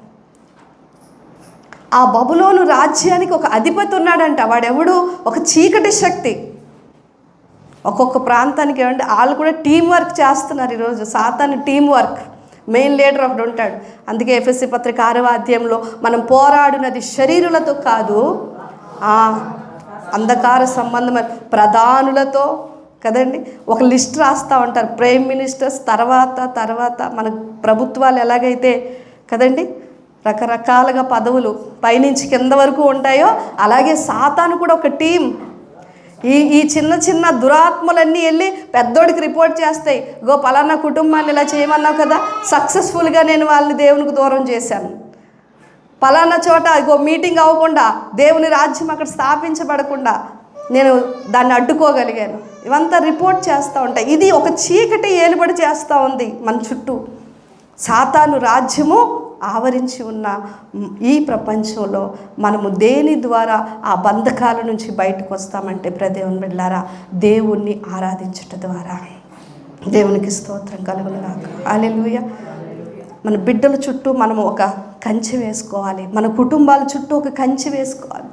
ఆ బబులోను రాజ్యానికి ఒక అధిపతి ఉన్నాడంట. వాడెవడు, ఒక చీకటి శక్తి. ఒక్కొక్క ప్రాంతానికి ఏమంటే వాళ్ళు కూడా టీం వర్క్ చేస్తున్నారు. ఈరోజు సాతాను టీం వర్క్, మెయిన్ లీడర్ ఒకడు ఉంటాడు. అందుకే ఎఫెసీ పత్రిక 6వ అధ్యాయంలో మనం పోరాడునది శరీరులతో కాదు, అంధకార సంబంధమైన ప్రధానులతో కదండి. ఒక లిస్ట్ రాస్తూ ఉంటారు, ప్రైమ్ మినిస్టర్స్ తర్వాత మన ప్రభుత్వాలు ఎలాగైతే కదండి రకరకాలుగా పదవులు పైనుంచి కింద వరకు ఉంటాయో, అలాగే సాతాను కూడా ఒక టీం. ఈ చిన్న దురాత్మలన్నీ వెళ్ళి పెద్దోడికి రిపోర్ట్ చేస్తాయి, గో పలానా కుటుంబాన్ని ఇలా చేయమన్నావు కదా, సక్సెస్ఫుల్గా నేను వాళ్ళని దేవునికి దూరం చేశాను, పలానా చోట ఇగో మీటింగ్ అవ్వకుండా దేవుని రాజ్యం అక్కడ స్థాపించబడకుండా నేను దాన్ని అడ్డుకోగలిగాను. ఇవంతా రిపోర్ట్ చేస్తూ ఉంటాయి. ఇది ఒక చీకటి ఏలుబడి చేస్తూ ఉంది మన చుట్టూ. సాతాను రాజ్యము ఆవరించి ఉన్న ఈ ప్రపంచంలో మనము దేని ద్వారా ఆ బంధకాల నుంచి బయటకు వస్తామంటే దేవుని బిడ్డలారా, దేవుణ్ణి ఆరాధించటం ద్వారా. దేవునికి స్తోత్రం కలుగునుగాక. హల్లెలూయా. మన బిడ్డల చుట్టూ మనము ఒక కంచె వేసుకోవాలి, మన కుటుంబాల చుట్టూ ఒక కంచె వేసుకోవాలి.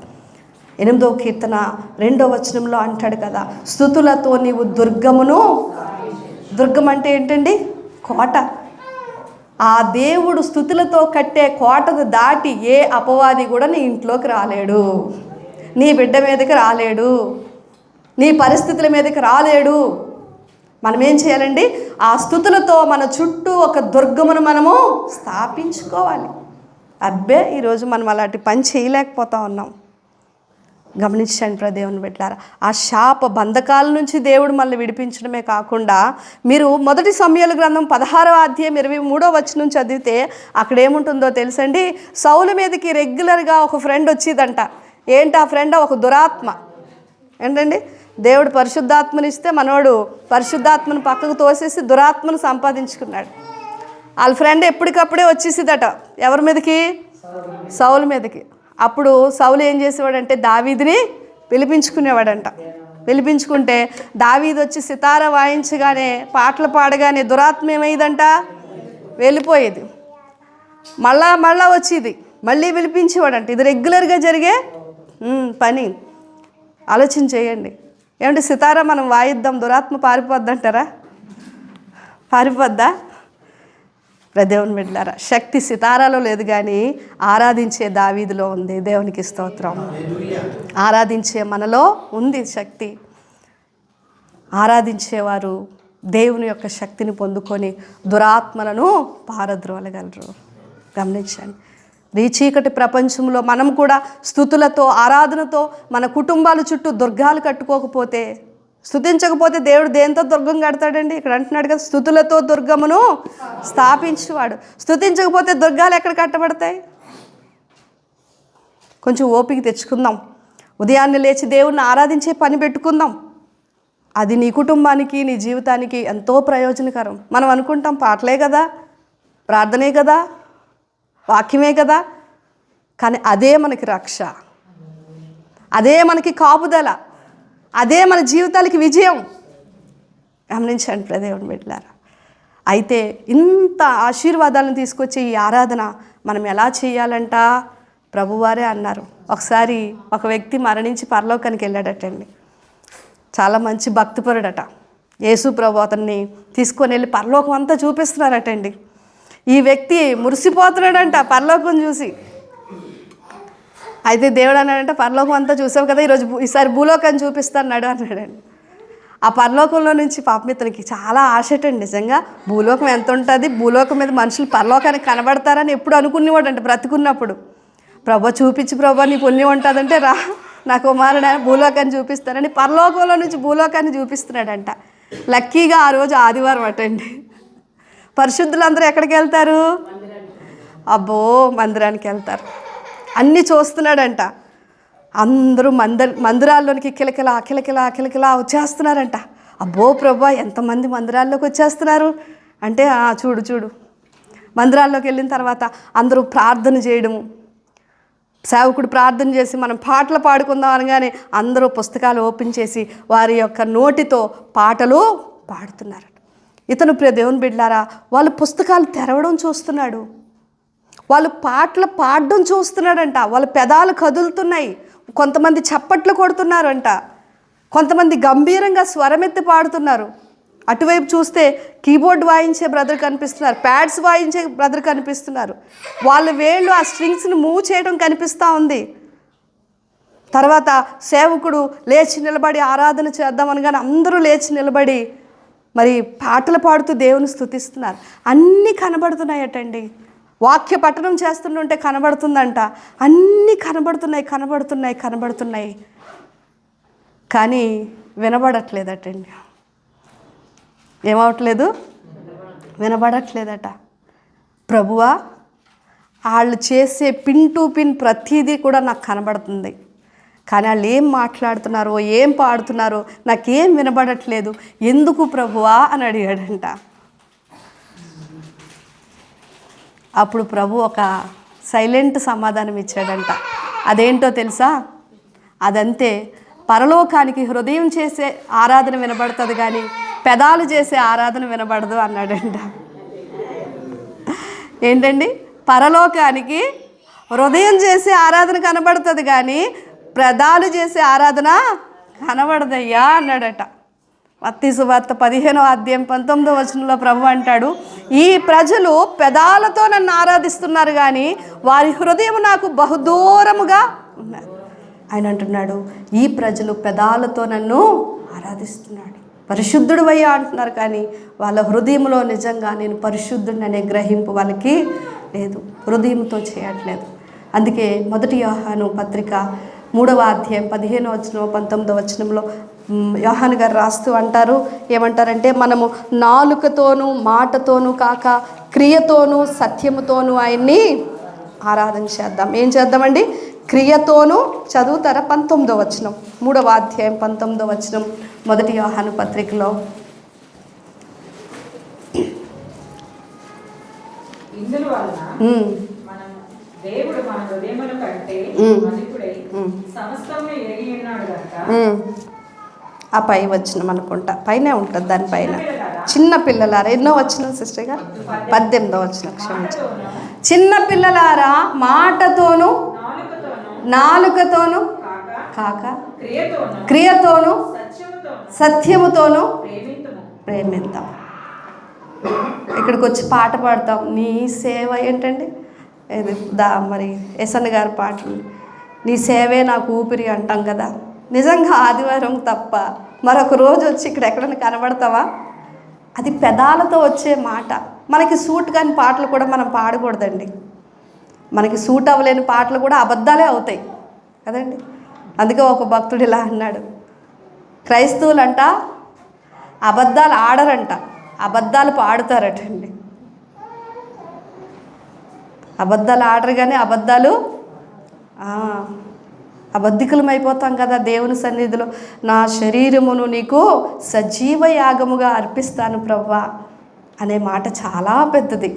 8వ కీర్తన 2వ వచనంలో అంటాడు కదా, స్తుతులతో నీవు దుర్గం అంటే ఏంటండి, కోట. ఆ దేవుడు స్తుతులతో కట్టే కోటను దాటి ఏ అపవాది కూడా నీ ఇంట్లోకి రాలేడు, నీ బిడ్డ మీదకి రాలేడు, నీ పరిస్థితుల మీదకి రాలేడు. మనం ఏం చేయాలండి, ఆ స్తుతులతో మన చుట్టూ ఒక దుర్గమును మనము స్థాపించుకోవాలి. అబ్బే ఈరోజు మనం అలాంటి పని చేయలేకపోతా ఉన్నాం. గమనించండి దేవుని బిడ్డలారా, ఆ శాప బంధకాల నుంచి దేవుడు మనల్ని విడిపించడమే కాకుండా, మీరు మొదటి సమూయేలు గ్రంథం 16వ అధ్యాయం 23వ వచనం చదివితే అక్కడ ఏముంటుందో తెలుసండి. సౌలు మీదకి రెగ్యులర్గా ఒక ఫ్రెండ్ వచ్చేదంట. ఏంటి ఆ ఫ్రెండ్? ఒక దురాత్మ. ఏంటండి, దేవుడు పరిశుద్ధాత్మనిస్తే మనోడు పరిశుద్ధాత్మను పక్కకు తోసేసి దురాత్మను సంపాదించుకున్నాడు. వాళ్ళ ఫ్రెండ్ ఎప్పటికప్పుడే వచ్చేసిదట ఎవరి మీదకి? సౌలు మీదకి. అప్పుడు సౌలు ఏం చేసేవాడంటే దావీదుని పిలిపించుకునేవాడంట. పిలిపించుకుంటే దావీదు వచ్చి సితార వాయించగానే, పాటలు పాడగానే దురాత్మ ఏమైందంట, వెళ్ళిపోయేది. మళ్ళా వచ్చేది, మళ్ళీ పిలిపించేవాడంట. ఇది రెగ్యులర్గా జరిగే పని. ఆలోచన చేయండి. ఏమంటే సితారా మనం వాయిద్దాం, దురాత్మ పారిపోద్దంటారా? పారిపోద్దా? దేవుని బిడ్డలారా, శక్తి సితారాలో లేదు కానీ ఆరాధించే దావీదులో ఉంది. దేవునికి స్తోత్రం. ఆరాధించే మనలో ఉంది శక్తి. ఆరాధించేవారు దేవుని యొక్క శక్తిని పొందుకొని దురాత్మలను పారద్రోలగలరు. గమనించండి. ఈ చీకటి ప్రపంచంలో మనం కూడా స్తుతులతో, ఆరాధనతో మన కుటుంబాల చుట్టూ దుర్గాలు కట్టుకోకపోతే, స్తుతించకపోతే దేవుడు దేంతో దుర్గం కడతాడండి? ఇక్కడ అంటున్నాడు కదా, స్తుతులతో దుర్గమును స్థాపించువాడు. స్తుతించకపోతే దుర్గాలు ఎక్కడ కట్టబడతాయి? కొంచెం ఓపిక తెచ్చుకుందాం. ఉదయాన్నే లేచి దేవుణ్ణి ఆరాధించే పని పెట్టుకుందాం. అది నీ కుటుంబానికి, నీ జీవితానికి ఎంతో ప్రయోజనకరం. మనం అనుకుంటాం పాటలే కదా, ప్రార్థనే కదా, వాక్యమే కదా, కానీ అదే మనకి రక్ష, అదే మనకి కాపుదల, అదే మన జీవితాలకి విజయం. గమనించండి దేవుని బిడ్డలారా. అయితే ఇంత ఆశీర్వాదాలను తీసుకొచ్చే ఈ ఆరాధన మనం ఎలా చేయాలంట? ప్రభువారే అన్నారు. ఒకసారి ఒక వ్యక్తి మరణించి పరలోకానికి వెళ్ళాడటండి. చాలా మంచి భక్తిపరుడట. యేసు ప్రభు అతన్ని తీసుకొని వెళ్ళి పరలోకం అంతా చూపిస్తున్నారటండి. ఈ వ్యక్తి మురిసిపోతున్నాడంట పరలోకం చూసి. అయితే దేవుడు అన్నాడంటే, పరలోకం అంతా చూసావు కదా, ఈసారి భూలోకాన్ని చూపిస్తాడు అన్నాడండి. ఆ పరలోకంలో నుంచి పాపం ఇతనికి చాలా ఆశటండి. నిజంగా భూలోకం ఎంత ఉంటుంది, భూలోకం మీద మనుషులు పరలోకానికి కనబడతారని ఎప్పుడు అనుకునేవాడంటే బ్రతుకున్నప్పుడు. ప్రభు చూపించి, ప్రభు నీ పుణ్యం ఉంటుందంటే రా నా కుమారుడు భూలోకాన్ని చూపిస్తానని పరలోకంలో నుంచి భూలోకాన్ని చూపిస్తున్నాడంట. లక్కీగా ఆ రోజు ఆదివారం అటండి. పరిశుద్ధులందరూ ఎక్కడికి వెళ్తారు? అబ్బో, మందిరానికి వెళ్తారు. అన్నీ చూస్తున్నాడంట. అందరూ మందిరాల్లోనికి కిలకిలా కిలకిలా కిలకిలా వచ్చేస్తున్నారంట. అబ్బో ప్రభా, ఎంతమంది మందిరాల్లోకి వచ్చేస్తున్నారు అంటే, చూడు చూడు. మందిరాల్లోకి వెళ్ళిన తర్వాత అందరూ ప్రార్థన చేయడము, సేవకుడు ప్రార్థన చేసి మనం పాటలు పాడుకుందాం అనగానే అందరూ పుస్తకాలు ఓపెన్ చేసి వారి యొక్క నోటితో పాటలు పాడుతున్నారు. ఇతను దేవుని బిడ్డలారా, వాళ్ళు పుస్తకాలు తెరవడం చూస్తున్నాడు, వాళ్ళు పాటలు పాడడం చూస్తున్నాడంట. వాళ్ళ పెదాలు కదులుతున్నాయి, కొంతమంది చప్పట్లు కొడుతున్నారంట, కొంతమంది గంభీరంగా స్వరమెత్తి పాడుతున్నారు. అటువైపు చూస్తే కీబోర్డ్ వాయించే బ్రదర్ కనిపిస్తున్నారు, ప్యాడ్స్ వాయించే బ్రదర్ కనిపిస్తున్నారు. వాళ్ళ వేళ్ళు ఆ స్ట్రింగ్స్ని మూవ్ చేయడం కనిపిస్తూ ఉంది. తర్వాత సేవకుడు లేచి నిలబడి ఆరాధన చేద్దామనగానే అందరూ లేచి నిలబడి మరి పాటలు పాడుతూ దేవుని స్తుతిస్తున్నారు. అన్నీ కనబడుతున్నాయటండి. వాక్య పఠనం చేస్తుంటే కనబడుతుందంట. అన్నీ కనబడుతున్నాయి, కానీ వినబడట్లేదటండి. ఏమవట్లేదు? వినబడట్లేదట. ప్రభువా, వాళ్ళు చేసే పిన్ టు పిన్ ప్రతిదీ కూడా నాకు కనబడుతుంది, కానీ వాళ్ళు ఏం మాట్లాడుతున్నారో, ఏం పాడుతున్నారో నాకేం వినబడట్లేదు, ఎందుకు ప్రభువా అని అడిగాడంట. అప్పుడు ప్రభు ఒక సైలెంట్ సమాధానం ఇచ్చాడంట. అదేంటో తెలుసా? అదంతే, పరలోకానికి హృదయం చేసే ఆరాధన వినబడుతుంది కానీ పెదాలు చేసే ఆరాధన వినబడదు అన్నాడంట. ఏంటండి? పరలోకానికి హృదయం చేసే ఆరాధన కనబడుతుంది కానీ పెదాలు చేసే ఆరాధన కనబడదయ్యా అన్నాడట. మత్తయి సువార్త 15వ అధ్యాయం 19వ వచనంలో ప్రభు అంటాడు, ఈ ప్రజలు పెదాలతో నన్ను ఆరాధిస్తున్నారు కానీ వారి హృదయం నాకు బహుదూరముగా ఉన్నారు. ఆయన అంటున్నాడు, ఈ ప్రజలు పెదాలతో నన్ను ఆరాధిస్తున్నాడు, పరిశుద్ధుడు అయ్యా అంటున్నారు, కానీ వాళ్ళ హృదయంలో నిజంగా నేను పరిశుద్ధుడిని అనే గ్రహింపు వాళ్ళకి లేదు, హృదయంతో చేయట్లేదు. అందుకే 1 యోహాను పత్రిక 3వ అధ్యాయం 15వ వచనం 19వ వచనంలో యోహాను గారు రాస్తూ అంటారు, ఏమంటారంటే, మనము నాలుకతోనూ మాటతోనూ కాక క్రియతోనూ సత్యముతోనూ ఆయన్ని ఆరాధన చేద్దాం. ఏం చేద్దామండి? క్రియతోనూ. చదువుతారా? 19వ వచనం, 3వ అధ్యాయం 19వ వచనం 1 యోహాను పత్రికలో. దేవుడు మన హృదయముల కంటే అధికుడై సమస్తమును ఎరిగి ఉన్నాడు గనుక. ఆ పై వచనం అనుకుంటా, పైనే ఉంటుంది, దానిపైన చిన్న పిల్లలారా. ఎన్నో వచనం సిస్టర్ గారు? 18వ వచనం, క్షమించండి. చిన్న పిల్లలారా, మాటతోనూ నాలుకతోనూ కాక క్రియతోను సత్యముతోను ప్రేమింతుము. ప్రేమిద్దాం. ఇక్కడికి వచ్చి పాట పాడతాం. నీ సేవ ఏంటండి, ఇది మరి ఎస్ఎన్ గారి పాటలు, నీ సేవే నాకు ఊపిరి అంటాం కదా. నిజంగా ఆదివారం తప్ప మరొక రోజు వచ్చి ఇక్కడ ఎక్కడైనా కనబడతావా? అది పెదాలతో వచ్చే మాట. మనకి సూట్ కాని పాటలు కూడా మనం పాడకూడదండి. మనకి సూట్ అవ్వలేని పాటలు కూడా అబద్ధాలే అవుతాయి కదండి. అందుకే ఒక భక్తుడు ఇలా అన్నాడు, క్రైస్తవులంట అబద్ధాలు ఆడరంట, అబద్ధాలు పాడుతారటండి. అబద్ధాలు ఆడరు కానీ అబద్ధాలు అబద్ధికులం అయిపోతాం కదా దేవుని సన్నిధిలో. నా శరీరమును నీకు సజీవ యాగముగా అర్పిస్తాను ప్రభువా అనే మాట చాలా పెద్దది.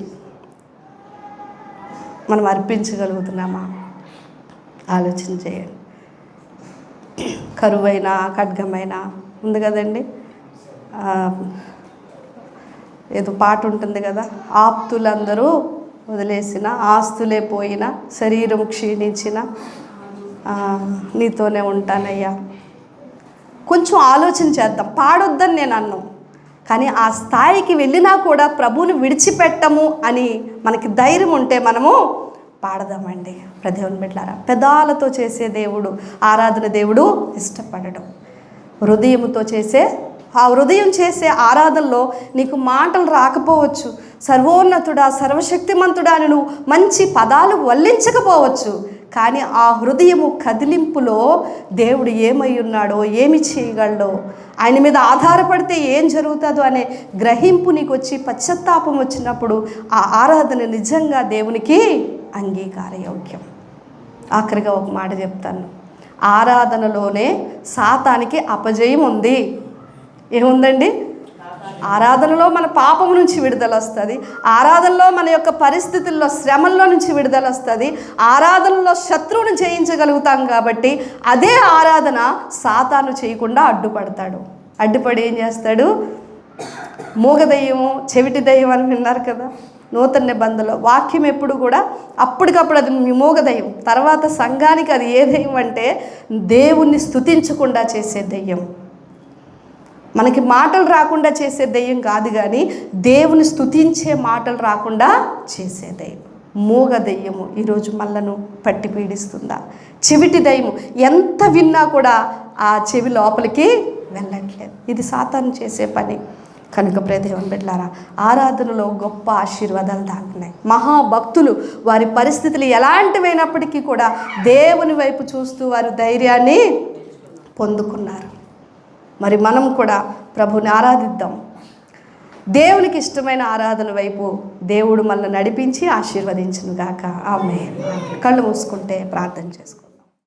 మనం అర్పించగలుగుతున్నామా? ఆలోచన చేయండి. కరువైనా ఖడ్గమైనా ఉంది కదండి, ఏదో పాట ఉంటుంది కదా, ఆప్తులందరూ వదిలేసిన, ఆస్తులే పోయిన, శరీరం క్షీణించిన, నీతోనే ఉంటానయ్యా. కొంచెం ఆలోచన చేద్దాం. పాడొద్దని నేను అన్నాను, కానీ ఆ స్థాయికి వెళ్ళినా కూడా ప్రభువుని విడిచిపెట్టము అని మనకి ధైర్యం ఉంటే మనము పాడదామండి. దేవుని బిడ్డలారా, పెదాలతో చేసే దేవుడు, ఆరాధన దేవుడు ఇష్టపడడం. హృదయముతో చేసే, ఆ హృదయం చేసే ఆరాధనలో నీకు మాటలు రాకపోవచ్చు, సర్వోన్నతుడా సర్వశక్తిమంతుడా అని నువ్వు మంచి పదాలు వల్లించకపోవచ్చు, కానీ ఆ హృదయము కదిలింపులో దేవుడు ఏమై ఉన్నాడో, ఏమి చేయగలడో, ఆయన మీద ఆధారపడితే ఏం జరుగుతుందో అనే గ్రహింపు నీకు వచ్చి పశ్చాత్తాపం వచ్చినప్పుడు ఆ ఆరాధన నిజంగా దేవునికి అంగీకారయోగ్యం. ఆఖరిగా ఒక మాట చెప్తాను, ఆరాధనలోనే సాతానికి అపజయం ఉంది. ఏముందండి? ఆరాధనలో మన పాపం నుంచి విడుదల వస్తుంది, ఆరాధనలో మన యొక్క పరిస్థితుల్లో శ్రమల్లో నుంచి విడుదల వస్తుంది, ఆరాధనలో శత్రువును జయించగలుగుతాం. కాబట్టి అదే ఆరాధన సాతాను చేయకుండా అడ్డుపడతాడు. అడ్డుపడి ఏం చేస్తాడు? మూగ దయ్యము, చెవిటి దయ్యం అని విన్నారు కదా నూతన నిబంధనలో. వాక్యం ఎప్పుడు కూడా అప్పటికప్పుడు అది మూగ దయ్యం, తర్వాత సంఘానికి అది ఏ దయ్యం అంటే దేవుణ్ణి స్తుతించకుండా చేసే దయ్యం. మనకి మాటలు రాకుండా చేసే దయ్యం కాదు, కానీ దేవుని స్తుతించే మాటలు రాకుండా చేసే దయ్యం మూగ దయ్యము ఈరోజు మనలను పట్టి పీడిస్తుందా? చెవిటి దయ్యము ఎంత విన్నా కూడా ఆ చెవి లోపలికి వెళ్ళట్లేదు. ఇది సాతాను చేసే పని. కనుక దేవుని బిడ్డలారా, ఆరాధనలో గొప్ప ఆశీర్వాదాలు దాగున్నాయి. మహాభక్తులు వారి పరిస్థితులు ఎలాంటివైనప్పటికీ కూడా దేవుని వైపు చూస్తూ వారు ధైర్యాన్ని పొందుకున్నారు. మరి మనం కూడా ప్రభుని ఆరాధిద్దాం. దేవునికి ఇష్టమైన ఆరాధన వైపు దేవుడు మనల్ని నడిపించి ఆశీర్వదించును గాక. ఆమేన్. కళ్ళు మూసుకుంటే ప్రార్థన చేసుకో.